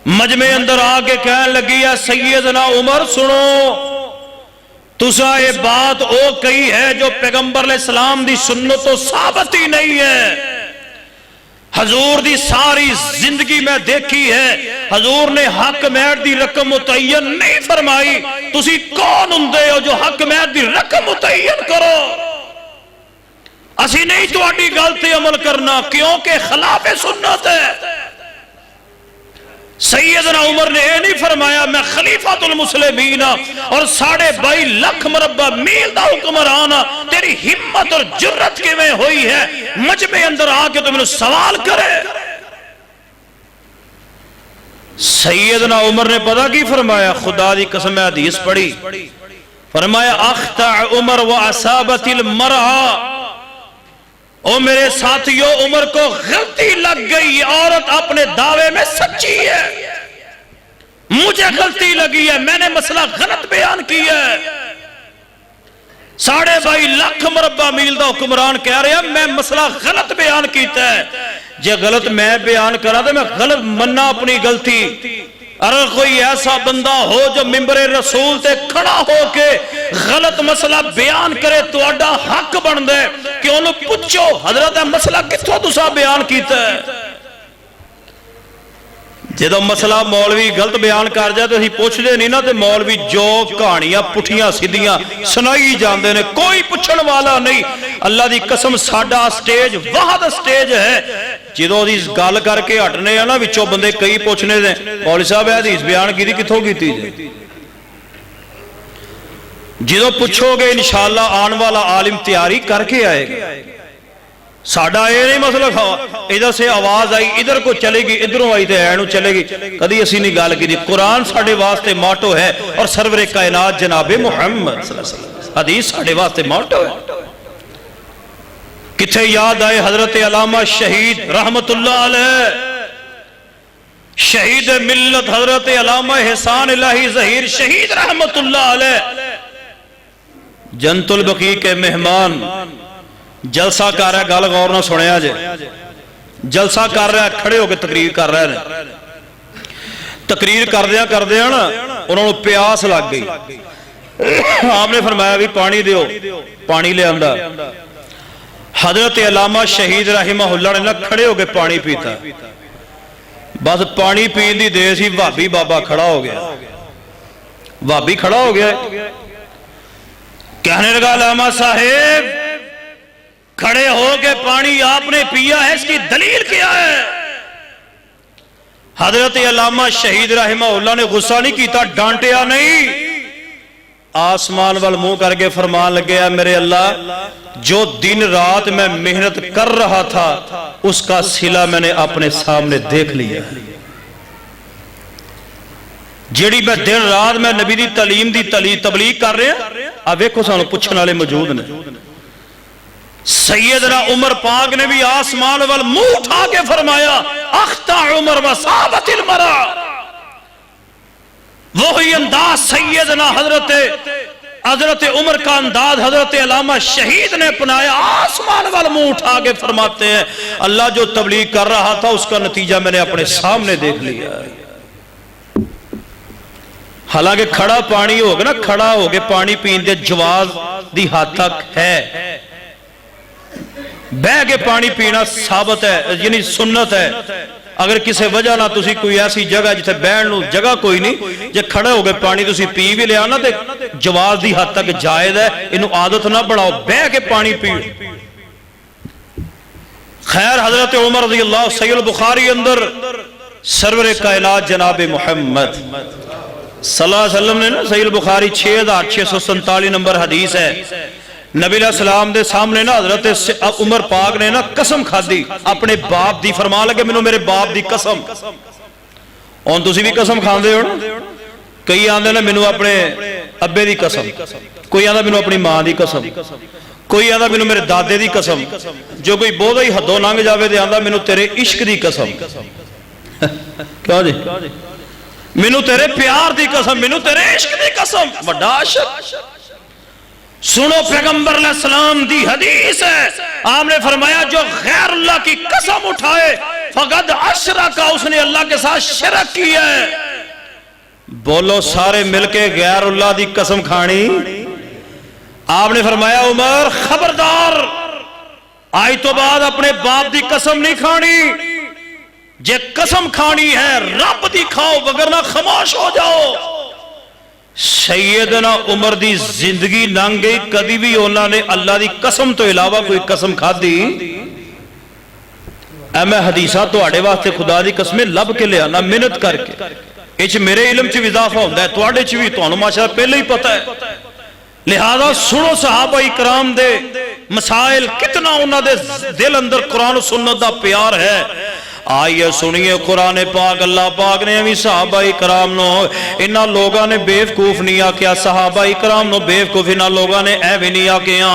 Speaker 2: مجمع اندر آ کے کہنے لگی ہے سیدنا عمر سنو, تسا یہ بات او کہی ہے جو پیغمبر علیہ السلام دی سنت و ثابت ہی نہیں ہے. حضور دی ساری زندگی میں دیکھی ہے, حضور نے حق مہر دی رقم متعین نہیں فرمائی. تسی کون ہوندے ہو جو حق مہر دی رقم متعین کرو؟ اسی نہیں تو آٹی گلتے عمل کرنا کیونکہ خلاف سنت ہے. سیدنا عمر نے یہ نہیں فرمایا میں خلیفۃ المسلمین اور 22.5 لاکھ مربع میل دا حکمران, تیری ہمت اور جرت کے میں ہوئی ہے مجمع اندر آ کے تو میں سوال کرے. سیدنا عمر نے پتہ کی فرمایا, خدا دی قسم حدیث پڑھی, فرمایا اخطأ عمر واصابت المرأة, او میرے ساتھیوں عمر کو غلطی لگ گئی, عورت اپنے دعوے میں سچی ہے, مجھے غلطی لگی ہے, میں نے مسئلہ غلط بیان کیا ہے. 22.5 لاکھ مربع میل دا حکمران کہہ رہے ہیں میں مسئلہ غلط بیان کیتا ہے. جے غلط میں بیان کرا تو میں غلط مننا اپنی غلطی. اگر کوئی ایسا بندہ ہو جو ممبر رسول تے کھڑا ہو کے غلط مسئلہ بیان کرے تو اڈا حق بن دے کہ انہوں پوچھو حضرت مسئلہ کتوں تسا بیان کیتا ہے. جدو مسئلہ مولوی غلط بیان کر جائے تو اسی پوچھتے نہیں نا، تو مولوی جو کہانیاں پٹھیاں سیدھیاں سنائی جاندے نے، کوئی پوچھن والا نہیں۔ اللہ دی قسم ساڈا سٹیج واحد سٹیج ہے، جدو دی گل کر کے ہٹنے ہیں نا وچوں بندے کئی پوچھنے دے مولوی صاحب حدیث بیان کی کتھوں کیتی جائے، جدو پوچھو گے انشاءاللہ آن والا عالم تیاری کر کے آئے گا۔ ساڑھا یہ نہیں مسئلہ کھاوا ادھر سے آواز آئی ادھر کو چلے گی، ادھروں آئی تے اینوں چلے گی، کدی اسی نہیں گال کی دی۔ قرآن ساڑھے واسطے ماٹو ہے اور سرور کائنات جناب محمد صلی اللہ علیہ وسلم حدیث ساڑھے واسطے ماٹو ہے۔ کتھے یاد آئے حضرت علامہ شہید رحمت اللہ علیہ، شہید ملت حضرت علامہ احسان الہی ظہیر شہید رحمت اللہ علیہ، جنت البقیع کے مہمان، جلسہ کر رہا ہے، گل غور نہ سنیا جے، جلسہ کر رہا ہے، کھڑے ہو کے تقریر کر رہے ہیں، تقریر کر دیا نا انہوں نے پیاس لگ گئی، آپ نے فرمایا بھی پانی دیو، پانی لے آندا، حضرت علامہ شہید رحمہ اللہ نے کھڑے ہو کے پانی پیتا، بس پانی پین دی دیر سی وہابی بابا کھڑا ہو گیا، وہابی کھڑا ہو گیا، کہنے لگا علامہ صاحب کھڑے ہو کے پانی آپ نے پیا ہے، اس کی دلیل کیا ہے؟ حضرت علامہ شہید رحمہ اللہ نے غصہ نہیں کیتا، ڈانٹیا نہیں، آسمان وال منہ کر کے فرمان لگے ہے میرے اللہ جو دن رات میں محنت کر رہا تھا اس کا صلہ میں نے اپنے سامنے دیکھ لیا، جیڑی میں دن رات میں نبی دی تعلیم دی تبلیغ کر رہے ہیں۔ اب ویکھو سانو پوچھن والے موجود نے، سیدنا عمر پاک نے بھی آسمان وال منہ اٹھا کے فرمایا اخطا عمر وصابت المرا، وہی انداز سیدنا حضرت عمر کا انداز حضرت علامہ شہید نے اپنایا، آسمان وال منہ اٹھا کے فرماتے ہیں اللہ جو تبلیغ کر رہا تھا اس کا نتیجہ میں نے اپنے سامنے دیکھ لیا۔ حالانکہ کھڑا پانی ہوگا نا، کھڑا ہوگے پانی پین دے جواز دی حد تک ہے، بہ کے پانی پینا ثابت ہے یعنی سنت ہے، اگر کسی وجہ نہ تسی کوئی ایسی جگہ جتے بیٹھ لو جگہ کوئی نہیں، جے کھڑے ہو گئے پانی تسی پی بھی لیا نا تے جواز دی حد تک جائز ہے، انہوں عادت نہ بڑھاؤ، بہ کے پانی پی۔ خیر حضرت عمر رضی اللہ صحیح البخاری اندر سرور کائنات جناب محمد صلی اللہ علیہ وسلم نے نا صحیح البخاری 6647 نمبر حدیث ہے، نبی علیہ السلام دے سامنے نا حضرت عمر پاک نے نا قسم کھا دی اپنے باپ دی، فرما لگے مینوں میرے باپ دی قسم، اور تسی بھی قسم کھاندے ہو نا، کئی آندے نا مینوں اپنے ابے دی قسم، کوئی آندا مینوں اپنی ماں دی قسم، کوئی آندا مینوں میرے دادے دی قسم، جو کوئی بہت ہی حدوں لنگ جاوے تے آندا مینوں تیرے عشق دی قسم، کیا جی مینوں تیرے پیار دی قسم، مینوں تیرے عشق دی قسم، بڑا عاشق۔ سنو پیغمبر علیہ السلام دی حدیث ہے، آپ نے فرمایا جو غیر اللہ کی قسم اٹھائے فقد اشرکا، اس نے اللہ کے ساتھ شرک کی ہے۔ بولو سارے مل کے غیر اللہ دی قسم کھانی؟ آپ نے فرمایا عمر خبردار آج تو بعد اپنے باپ دی قسم نہیں کھانی، جے قسم کھانی ہے رب دی کھاؤ وگرنہ خاموش ہو جاؤ۔ سیدنا عمر دی زندگی لنگ گئی، کدی بھی انہوں نے اللہ دی قسم تو علاوہ کوئی قسم کھا دی؟ اے میں حدیثہ تو آڑے واسطے خدا دی قسمیں لب کے لے آنا محنت کر کے، اچھ میرے علم چھ اضافہ ہوتا ہے تو آڑے چھ بھی تو انہوں ماشاءاللہ پہلے ہی پتہ ہے، لہذا سنو صحابہ اکرام دے مسائل، کتنا انہوں دے دل اندر قرآن و سنت دا پیار ہے۔ آئیے سنیے قرآن پاک، اللہ پاک نے ہمیں صحابہ اکرام نو انہا لوگاں نے بیوقوف نہیں آکیا، صحابہ اکرام نو بیوقوف انہا لوگاں نے اے بھی نہیں آکیا،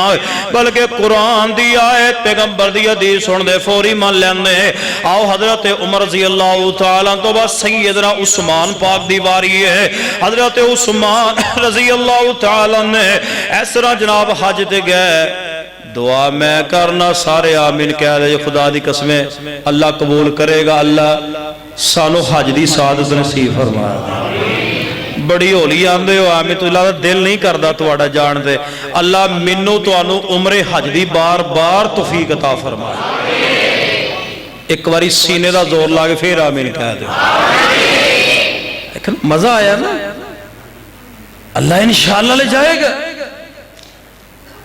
Speaker 2: بلکہ قرآن دی آیت پیغمبر دی حدیث سن دے فوری مان لیندے۔ آؤ حضرت عمر رضی اللہ تعالیٰ تو بس سیدنا عثمان پاک دی واری ہے، حضرت عثمان رضی اللہ تعالیٰ نے اس طرح جناب حج تے گئے، دعا میں کرنا سارے آمین کہہ دے، خدا دی قسمیں اللہ قبول کرے گا، اللہ سانو حج دی سعادت نصیب فرمائے۔ بڑی ہولی آندے ہو آمین، تو اللہ دل نہیں کردہ تو آڑا جان دے، اللہ منو تو آنو عمر حج دی بار بار توفیق عطا فرمائے۔ ایک باری سینے دا زور لا کے پھر آمین کہہ دو. لیکن مزہ آیا نا. اللہ انشاءاللہ لے جائے گا.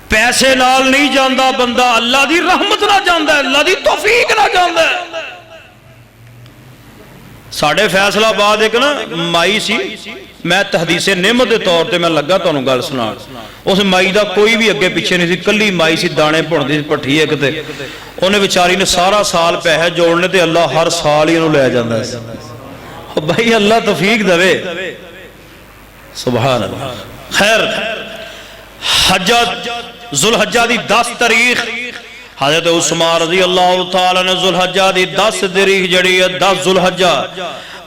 Speaker 2: پیسے نال نہیں جاندہ بندہ، اللہ دی رحمت نہ جاندہ ہے، اللہ دی توفیق نہ جاندہ ہے. ساڑھے فیصلہ بعد ایک نا مائی سی، میں تحدیث نعمت دے طور تے میں لگا تو انہوں گل سنا. اس مائی دا کوئی بھی اگے پیچھے نہیں سی، کلی مائی سی، دانے پڑھ دی پٹھی ایک تے انہیں بیچاری نے سارا سال پیسے جوڑنے تے اللہ ہر سال ہی انہوں لے جاندہ ہے. بھائی اللہ توفیق دوے. سبحان اللہ. خیر، حجت ذوالحجہ دی 10 تاریخ حضرت عثمان رضی اللہ تعالیٰ نے ذوالحجہ دی 10 تاریخ جڑی ہے 10 ذوالحجہ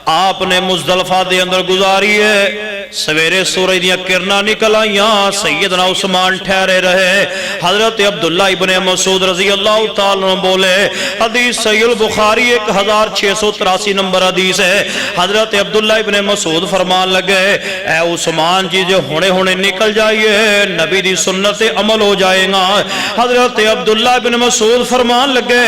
Speaker 2: آپ نے مزدلفہ دے اندر گزاری ہے. سویرے سورج دیا کرنا نکل آئیاں، سیدنا عثمان ٹھہرے رہے. حضرت عبداللہ ابن مسعود رضی اللہ تعالیٰ عنہ بولے، حدیث صحیح البخاری 1683 نمبر حدیث ہے. حضرت عبداللہ ابن مسعود فرمان لگے، اے عثمان جی جو ہونے نکل جائیے، نبی دی سنت عمل ہو جائے گا. حضرت عبداللہ ابن مسعود فرمان لگے،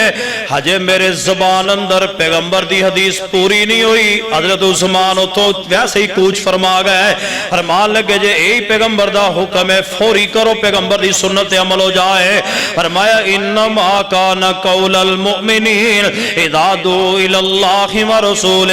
Speaker 2: حجے میرے زبان اندر پیغمبر دی حدیث پوری نہیں ہوئی. حضرت عثمان تو ویسے ہی کوچ فرما گئے، فرمان لگے جے اے پیغمبر دا حکم ہے فوری کرو، پیغمبر دی سنت عمل ہو جائے. فرمایا انما کان قول المؤمنین اذا دعوا الی اللہ ورسولہ.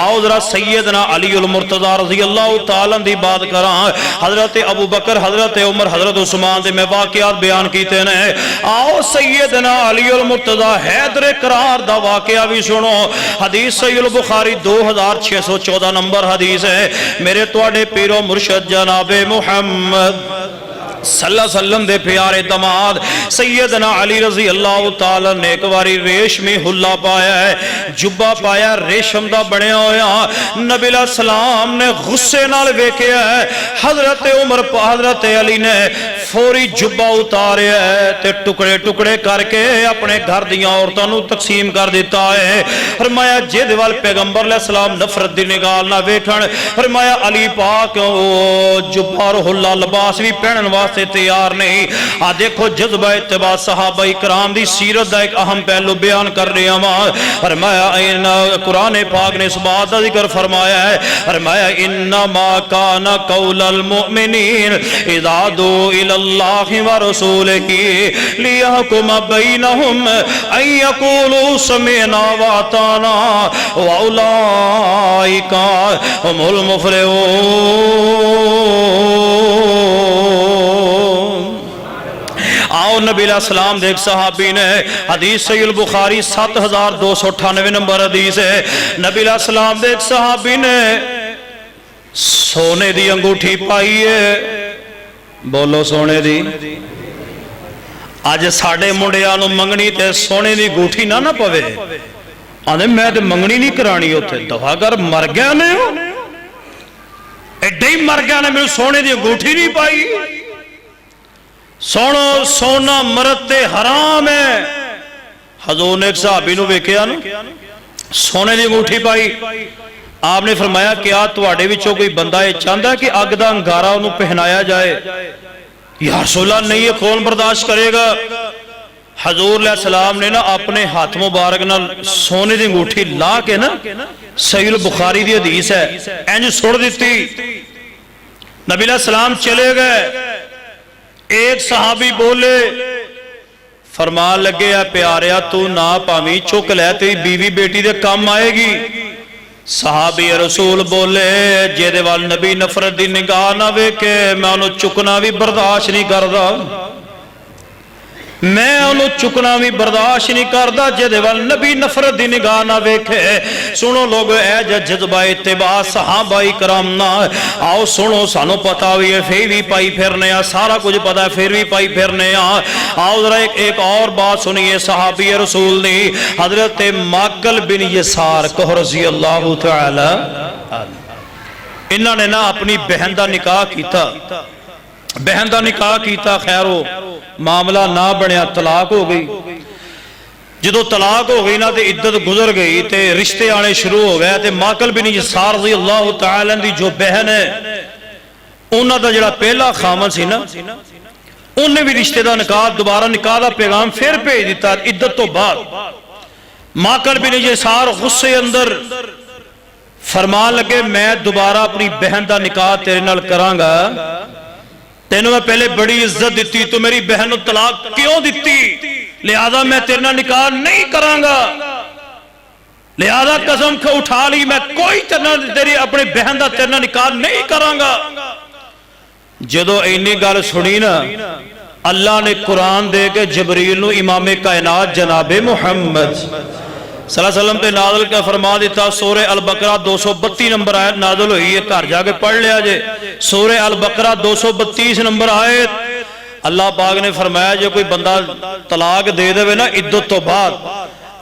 Speaker 2: آؤ ذرا سیدنا علی المرتضی رضی اللہ تعالیٰ دی بات کراں. حضرت ابو بکر، حضرت عمر، حضرت عثمان دے میں واقعات بیان کیتے ہیں. آؤ سیدنا علی المرتضی حیدر قرار دا واقعہ بھی سنو. حدیث صحیح البخاری 2614 نمبر حدیث ہے. میرے توڑے پیرو مرشد جناب محمد صلی اللہ علیہ وسلم دے پیارے دماد سیدنا علی رضی اللہ تعالیٰ نے ایک باری ریشمی حلہ پایا ہے، جبہ پایا ریشم دا بڑے ہویا. نبی علیہ السلام نے غصے نال ویکھیا ہے. حضرت عمر حضرت علی نے فوری جبہ اتارے ہے تے ٹکڑے ٹکڑے کر کے اپنے گھر دیاں عورتوں نو تقسیم کر دیتا ہے. فرمایا جے دیوال پیغمبر علیہ السلام نفرت دی نگاہ نہ بیٹھن. فرمایا علی پاک جبہ اور حلہ لباس بھی پہنن واسطے تیار نہیں. دیکھو جذبہ اتباع صحابہ اکرام دی سیرت دا ایک اہم پہلو بیان کر رہے ہیں. فرمایا قرآن پاک نے اس بات کا ذکر فرمایا ہے. فرمایا انما کان قول المؤمنین اذا دعوا الی اللہ ورسولہ لیحکم بینہم ان یقولوا سمعنا واطعنا واولئک هم المفلحون. آؤ نبی علیہ السلام دیکھ صحابی نے حدیث صحیح البخاری 7298 نمبر حدیث ہے. نبی علیہ السلام دیکھ صحابی نے سونے دی انگوٹھی پائی ہے. بولو سونے دی. آج ساڑھے منڈیانو منگنی تے سونے دی گوٹھی نہ پوے. آنے میں تے منگنی نہیں کرانی ہوتے دفعہ کر مر گیا نے ہو ایڈے ہی مر گیا نے میں سونے دی انگوٹھی نہیں پائی. سونا مرد تے حرام ہے. حضور نے ایک صحابی نو بیکھیا نا سونے دی انگوٹھی پائی. آپ نے فرمایا کیا تواڈے وچوں کوئی بندہ یہ چاہتا ہے کہ اگ دا انگارہ انہوں پہنایا جائے؟ یا رسول اللہ نہیں، یہ کون برداشت کرے گا؟ حضور علیہ السلام نے نا اپنے ہاتھ مبارک نہ سونے دی انگوٹھی لا کے نا صحیح البخاری دی حدیث ہے اینج سڑ دیتی. نبی علیہ السلام چلے گئے. ایک صحابی بولے فرمان لگے ہے پیاریا تو نا پامی چک لے تیری بیوی بیٹی دے کام آئے گی. صحابی رسول بولے جے دے وال نبی نفرت دی نگاہ نہ ویکے میں انہوں چکنا بھی برداشت نہیں کردا. میں انہوں چکنا بھی برداشت نہیں کردا جے دے وال نبی نفرت دی نگاہ نہ ویکھے. سنو لوگ اے جذبہ اتباع صحابہ کرام نہ آؤ سنو سانو پتا ہوئی ہے پھر بھی پائی پھرنے آ سارا کچھ پتا ہے پھر بھی پائی پھرنے آ. آؤ ذرا ایک اور بات سنیے صحابی رسول نے حضرت ماکل بن یسار کو رضی اللہ تعالی انہوں نے نا اپنی بہن دا نکاح کیتا. بہن دا نکاح کیتا خیر ہو معاملہ نہ بنیا طلاق ہو گئی. جدو طلاق ہو گئی نا تے عدت گزر گئی تے رشتے آنے شروع ہو گئے تے ماکل بن یسار رضی اللہ تعالیٰ دی جو بہن ہے انہاں دا جڑا پہلا خامن سی نا انہیں بھی رشتے دا نکاح دوبارہ نکاح دا پیغام پھر بھیج دیتا عدت تو بعد. ماکل بن یسار غصے اندر فرمان لگے میں دوبارہ اپنی بہن دا نکاح تیرے نال کراں گا، تینوں میں پہلے بڑی عزت دیتی، تو میری بہن طلاق کیوں دیتی، لہذا میں تیرے نال نکاح نہیں کراں گا، لہذا قسم اٹھا لی میں کوئی تیری اپنے بہن دا تیرے نال نکاح نہیں کراں گا۔ جدو اینی گل سنی نا، اللہ نے قرآن دے کے جبریل نو امام کائنات جناب محمد صلی اللہ علیہ وسلم تے نازل کا فرما دیتا۔ سورہ البقرہ 232 نمبر آیت نازل ہوئی ہے، گھر جا کے پڑھ لیا جے، سورہ البقرہ 232 نمبر آیت۔ اللہ پاک نے فرمایا جو کوئی بندہ طلاق دے دے نا عدت تو بعد،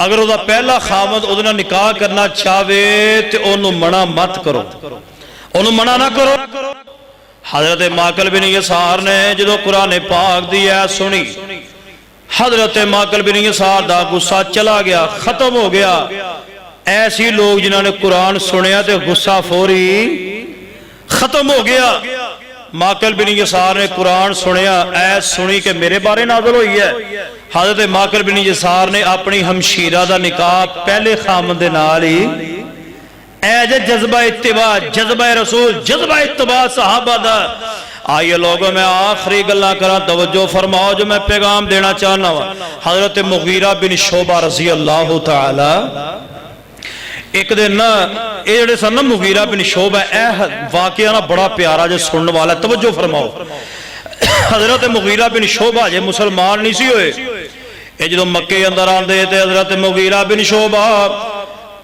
Speaker 2: اگر وہ پہلا خامد ادھنا نکاح کرنا چاہوے تو انہوں منع مت کرو، انہوں منع نہ کرو۔ حضرت ماکل بن یسار نے جدو قرآن پاک دی ہے سنی، حضرت ماکل بن یسار دا غصہ چلا گیا، ختم ہو گیا۔ ایسی لوگ جنہوں نے قرآن سنیا تے غصہ فوری ختم ہو گیا۔ ماکل بن یسار نے قرآن سنیا، ایس سنی کہ میرے بارے نازل ہوئی ہے۔ حضرت ماکل بن یسار نے اپنی ہمشیرہ دا نکاح پہلے خامد نال ہی، اے جذبہ اتباع، جذبہ رسول، جذبہ اتباع صحابہ دا۔ آئیے لوگوں میں آخری گلہ کرا، توجہ فرماؤ جو میں پیغام دینا چاہنا ہوں۔ حضرت مغیرہ بن شعبہ رضی اللہ تعالی، ایک دن نا اے جڑے سن نا مغیرہ بن شعبہ، اے واقعہ نا بڑا پیارا جو سننے والا ہے، توجہ فرماؤ۔ حضرت مغیرہ بن شعبہ جے مسلمان نہیں سی ہوئے، اے جدو مکے اندر آندے تھے حضرت مغیرہ بن شعبہ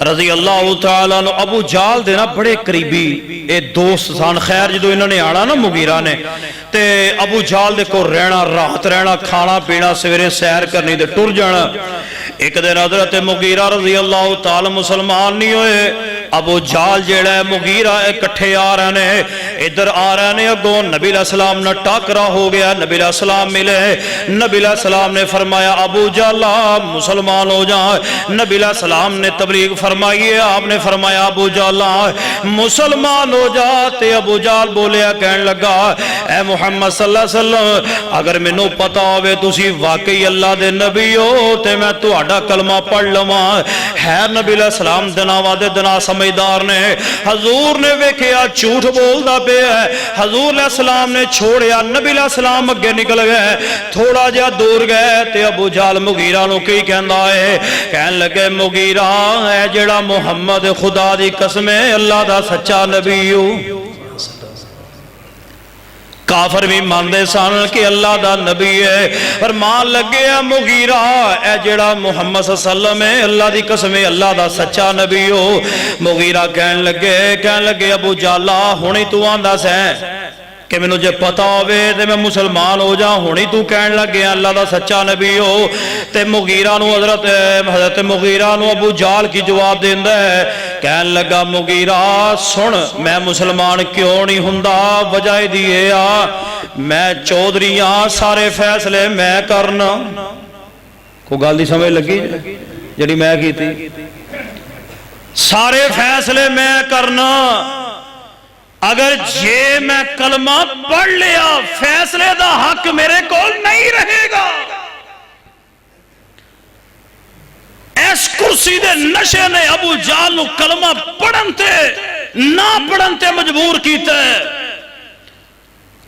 Speaker 2: رضی اللہ تعالیٰ عنہ ابو جال دے نا بڑے قریبی اے دوست سان۔ خیر جدو انہوں نے آنا نا مغیرہ نے تے ابو جال دے کو رہنا، رات رہنا، کھانا پینا، سویرے سیر کرنی دے ٹر جانا۔ ایک دن حضرت مغیرہ رضی اللہ تعالیٰ مسلمان نہیں ہوئے، ابو جال جیڑا ہے مغیرہ اکٹھے آ رہے ہیں، ادھر آ رہے ہیں، اگوں نبی علیہ السلام نے ٹاکرا ہو گیا، نبی علیہ السلام ملے، نبی علیہ السلام نے فرمایا ابو جال مسلمان ہو جائیں۔ نبی علیہ السلام نے تبلیغ فرمائیے، آپ نے فرمایا ابو جال مسلمان ہو جاتے۔ ابو جال بولیا کہنے لگا اے محمد صلی اللہ علیہ وسلم اگر میں نو پتا ہوئے تسی واقعی اللہ دے نبی ہو تے میں تو آڈا کلمہ پڑھ لواں۔ خیر نبی علیہ السلام دناوا دے دنا سمجھدار نے، حضور نے ویکھیا جھوٹ بولدا پیا ہے، حضور علیہ السلام نے چھوڑیا، نبی علیہ السلام اگے نکل گئے، تھوڑا جا دور گئے تے ابو جال مغیرہ نو کی کہندا ہے، کہن لگے مغیرہ اے جڑا محمد خدا دی قسم ہے اللہ دا سچا نبی ہو۔ کافر بھی ماندے سان کہ اللہ دا نبی ہے، فرمان لگے مغیرہ اے جڑا محمد صلی اللہ علیہ وسلم ہے اللہ دی قسم ہے اللہ دا سچا نبی ہو۔ مغیرہ کہن لگے ابو جالا ہونی تو آندہ سیں کہ میں نجھے پتا ہوئے تے میں مسلمان ہو جاؤں، ہونی تو کہن لگے اللہ دا سچا نبی ہو۔ تے مغیرہ نو حضرت مغیرہ نو ابو جال کی جواب دیندہ ہے، کہن لگا مغیرہ سن میں مسلمان کیوں نہیں ہوندا، وجہ دیئے میں چودھریاں سارے فیصلے میں کرنا۔ کو گل دی سمجھ لگی جڑی میں کی تھی، سارے فیصلے میں کرنا، اگر جے میں کلمہ پڑھ لیا فیصلے دا حق میرے کو نہیں رہے گا۔ ایس کرسی دے نشے نے ابو جال نو کلمہ پڑھنتے نہ پڑھنتے مجبور کیتے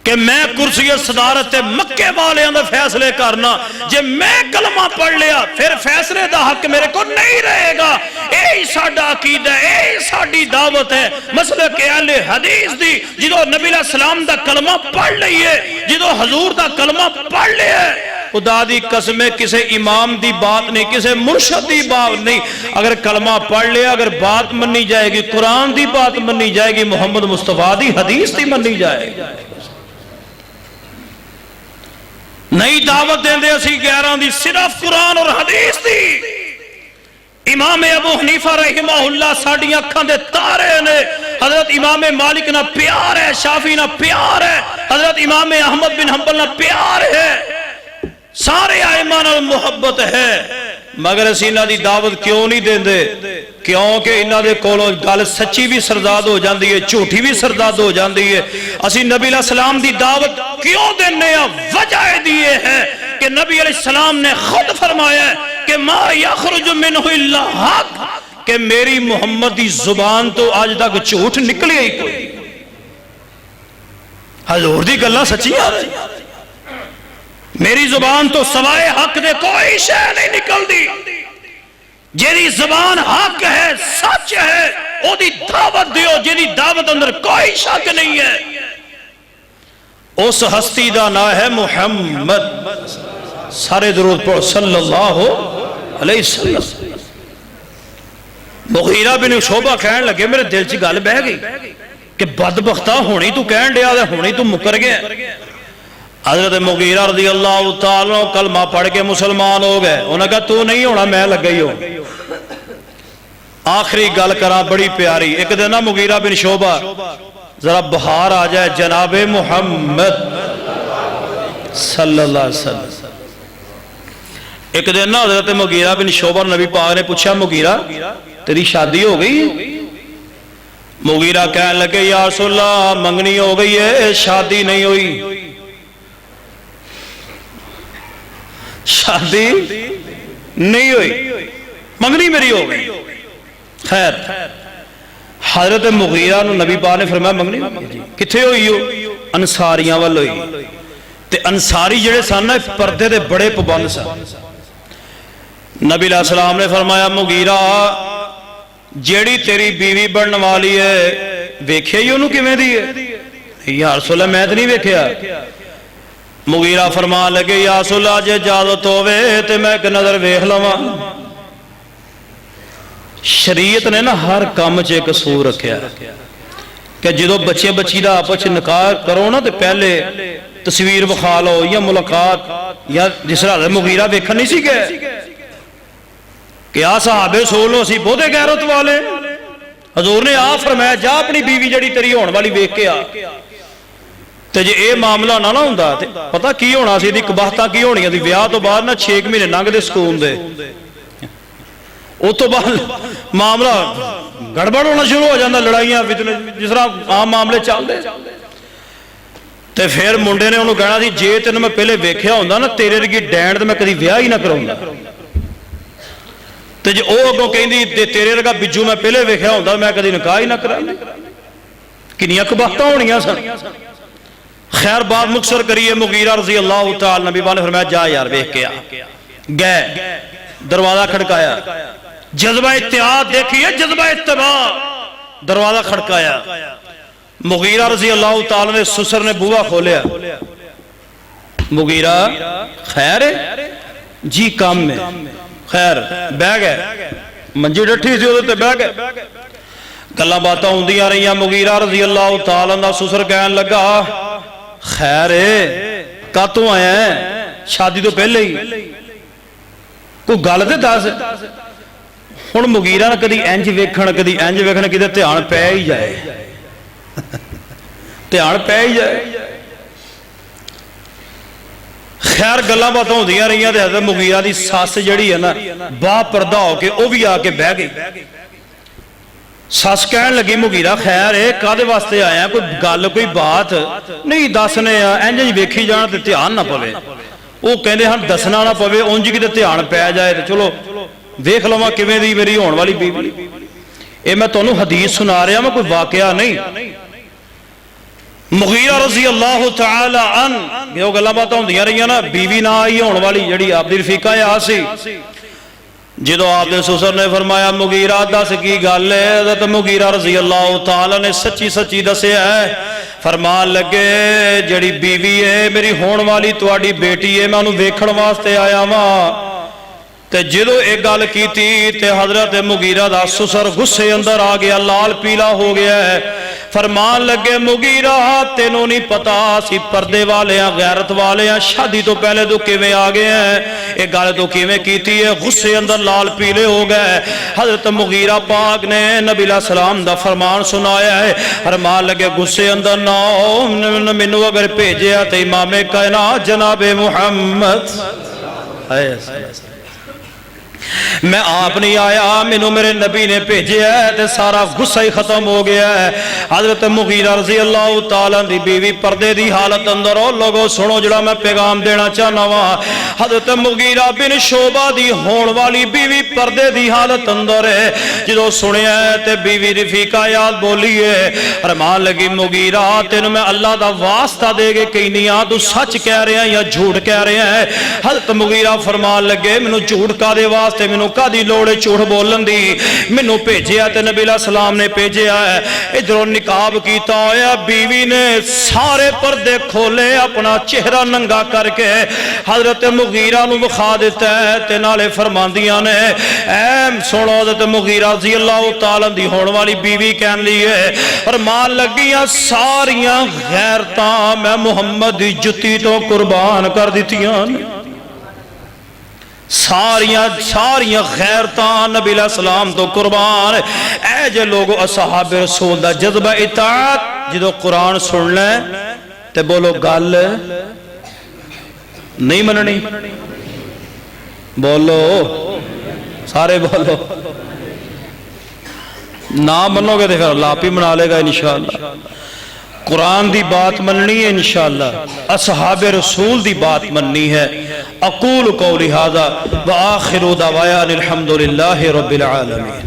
Speaker 2: کہ میں کرسی صدارت مکے والے اندر فیصلے کرنا، جے میں کلمہ پڑھ لیا پھر فیصلے دا حق میرے کو نہیں رہے گا۔ اے ساڈا عقیدہ ہے، اے ساڈی دعوت ہے مسلک اہل حدیث دی، جدو نبی علیہ السلام دا کلمہ پڑھ لئیے، جدو حضور دا کلمہ پڑھ لئے، خدا دی قسم کسے امام دی بات نہیں، کسے مرشد دی بات نہیں، اگر کلمہ پڑھ لیا اگر بات منی جائے گی، قرآن دی بات منی جائے گی، محمد مصطفیٰ دی حدیث دی منی جائے گی۔ نئی دعوت دیں دے اسی 11 دی صرف قرآن اور حدیث دی۔ امام ابو حنیفہ رحمہ اللہ ساڑھی اکھاں دے تارے نے، حضرت امام مالک نہ پیار ہے، شافی نہ پیار ہے، حضرت امام احمد بن حنبل نہ پیار ہے، سارے آئمان محبت ہے، مگر اسی انہاں دی دعوت کیوں نہیں دیں دے؟ کیونکہ انہاں دے کولوں گل سچی بھی سرداد ہو جاندی ہے، جھوٹی بھی سرداد ہو جاندی ہے۔ اسی نبی علیہ السلام دی دعوت کیوں دینے ہیں؟ وجہ دیئے ہے کہ نبی علیہ السلام نے خود فرمایا ہے کہ ما یخرج منہ الا حق، کہ میری محمد دی زبان تو آج تک جھوٹ نکلے ہی کوئی۔ حضور دی گلاں سچیاں میری زبان تو سوائے حق دے کوئی شے نہیں نکل دی۔ جیری زبان حق ہے، سچ ہے، او دی دعوت دیو، جیری دعوت اندر کوئی شک نہیں ہے۔ اس ہستی دا نام ہے محمد، سارے درود پڑھو صلی اللہ علیہ وسلم۔ مغیرہ بن شعبہ کہنے لگے میرے دل چ گل بہ گئی کہ بدبختہ ہونی تو کہن دیا تے ہونی تو مکر گیا۔ حضرت مغیرہ رضی اللہ تعالیٰ کلمہ پڑھ کے مسلمان ہو گئے۔ انہوں نے کہا تو نہیں ہونا، میں لگ گئی ہو۔ آخری گل کرا بڑی پیاری، ایک دن نا مغیرہ بن شعبہ ذرا بہار آ جائے جناب محمد صلی اللہ علیہ وسلم۔ ایک دن نا حضرت مغیرہ بن شعبہ نبی پاک نے پوچھا مغیرہ تیری شادی ہو گئی؟ مغیرہ کہنے لگے یا رسول اللہ منگنی ہو گئی ہے، شادی نہیں ہوئی۔ شادی نہیں ہوئی، منگنی میری ہو گئی۔ خیر حضرت مغیرہ نو نبی پاک نے فرمایا منگنی کتھے ہوئی ہو؟ انصاریاں وال ہوئی۔ تے انصاری جڑے سن نا پردے دے بڑے پابند سن۔ نبی علیہ السلام نے فرمایا مغیرہ جیڑی تیری بیوی بننے والی ہے ویکھیا ہی انہوں کیویں دی ہے؟ یا رسول اللہ میں تو نہیں ویکھیا۔ مغیرہ فرمان لگے یا رسول اللہ جے اجازت ہووے تے میں ایک نظر ویکھ لواں۔ شریعت نے نا ہر کام چ ایک قصور رکھیا کہ جدو بچے بچی دا آپس نکاح کرو نا تے پہلے تصویر وکھا لو یا ملاقات، یا جس طرح مغیرہ ویکھن نہیں سی گئے کہ آ صاحب رسول اسی بہتے غیرت والے۔ حضور نے آ فرمایا جا اپنی بیوی جڑی تیری ہون والی ویکھ کے آ۔ تے جے اے معاملہ نہ نہ ہوندا تے پتہ کی ہونا سی، دی قباحتاں کی ہونیاں سی۔ ویاہ تو بعد نا 6 مہینے لنਘ دے سکون دے، او تو بعد معاملہ گڑبڑ ہونا شروع ہو جاندہ، لڑائیاں فتنے جس طرح عام معاملے چل دے۔ تے پھر منڈے نے انہوں کہنا سی جے تینوں میں پہلے ویکھیا ہوندا نا تیرے ورگی ڈینڈ تے میں کدی ویاہ ہی نہ کراوندا۔ تے جے او اگوں کہندی تیرے ورگا بجو میں پہلے ویکھیا ہوندا میں کدی نکاح ہی نہ کراوندا۔ کنیاں قباحتاں ہونیاں سن۔ خیر بات مختصر کریے، مغیرہ رضی اللہ تعالی نبی نے فرمایا جا یار ویکھ کے آ۔ گئے، دروازہ کھڑکایا، جذبہ اتحاد دیکھیے، جذبہ اتباع، دروازہ کھڑکایا۔ مغیرہ رضی اللہ تعالی نے سسر نے بوا کھولیا۔ مغیرہ خیر ہے جی کام میں، خیر بہ گئے، منجی ڈٹھی سی ادھر تے بہ گئے۔ گلاں باتاں ہوندیاں رہیاں۔ مغیرہ رضی اللہ تعالی دا سسر کہن لگا خیر ہے کاتوں آیا ہے؟ شادی تو پہلے ہی کوئی گل تے دس۔ ہن مغیرہ نے کدی انج ویکھن کدی انج ویکھن کدے دھیان پہ ہی جائے، دھیان پہ ہی جائے۔ خیر گلاں باتاں ہوندیاں رہیاں تے حضرت مغیرہ دی ساس جڑی ہے نا با پردہ ہو کے او بھی آ کے بہ گئی۔ ساس کہن لگی مغیرہ خیر ہے کادے واسطے آیا، کوئی گل کوئی بات نہیں دسنے انج انج ویکھی جان تے دھیان نہ پوے۔ وہ کہندے ہن دسنا نہ پوے اونج کیتے دھیان پہ جائے تے چلو ویکھ لواں کیویں دی میری ہون والی بیوی۔ اے میں تانوں حدیث سنا رہا میں کوئی واقعہ نہیں۔ مغیرہ رضی اللہ تعالی عنہ یہ گلاں باتاں ہوندیاں رہیاں نا، بیوی نہ آئی ہون والی جڑی آپ دی رفیقہ آ سی۔ جدو آپ دے سسر نے فرمایا مغیرہ دس کی گل ہے، حضرت مغیرہ رضی اللہ تعالی نے سچی سچی دسیا ہے۔ فرمان لگے جڑی بیوی ہے میری ہون والی تواڈی بیٹی ہے، میں انہوں ویکھن واسطے آیا واں۔ تے جدو ایک گل کیتی تے حضرت مغیرہ دا سسر غصے اندر آ گیا، لال پیلا ہو گیا ہے۔ فرمان لگے مغیرہ تینوں نہیں پتا سی پردے والے ہیں غیرت والے ہیں، شادی تو پہلے تو کیویں آ گئے ہیں، ایک گل تو کیویں کیتی ہے؟ غصے اندر لال پیلے ہو گئے۔ حضرت مغیرہ پاک نے نبی علیہ السلام دا فرمان سنایا ہے۔ فرمان لگے غصے اندر نہ ہو، مینوں اگر بھیجیا تے امام کائنات جناب محمد میں آپ نہیں آیا، مینوں میرے نبی نے بھیجیا ہے تے سارا غصہ ہی ختم ہو گیا ہے۔ حضرت مغیرہ رضی اللہ تعالیٰ دی بیوی پردے دی حالت اندر، اور لوگوں سنو جڑا میں پیغام دینا چاہنا وا، حضرت مغیرہ بن شعبہ دی ہون والی بیوی پردے دی حالت اندر ہے۔ جدو سنیا ہے تے بیوی رفیقہ یاد بولی ہے، فرمان لگی مغیرہ تینوں میں اللہ دا واسطہ دے گے کہیں نہیں آ، تو سچ کہہ رہے ہیں یا جھوٹ کہہ رہے ہیں؟ حضرت مغیرہ فرمان لگے مینوں جھوٹ کا دے واسطے مینوں کا دی لوڑے جھوٹ بولن دی، مینوں بھیجیا تے نبی علیہ السلام نے بھیجیا ہے۔ ادھروں نقاب کیتا ہویا، بیوی نے سارے پردے کھولے، اپنا چہرہ ننگا کر کے حضرت مغیرہ نو بخا دیتا ہے تے نالے فرماندیاں نے اے سنو حضرت مغیرہ رضی اللہ تعالیٰ دی ہون والی بیوی کہن لیے فرمان لگیاں ساریاں غیرتاں میں محمد دی جتی تو قربان کر دیتیاں، ساریاں غیرتاں نبی علیہ السلام تو قربان۔ اے جے لوگو اصحاب رسول دا جذبہ اطاعت، جدو قرآن سن لیں تے بولو گل نہیں مننی، بولو سارے بولو، نہ منو گے تو پھر اللہ آپ ہی منا لے گا انشاءاللہ۔ قرآن دی بات مننی ہے انشاءاللہ، اصحاب رسول دی بات مننی ہے۔ اقول قولی ھذا وآخر دعوانا الحمدللہ رب العالمین۔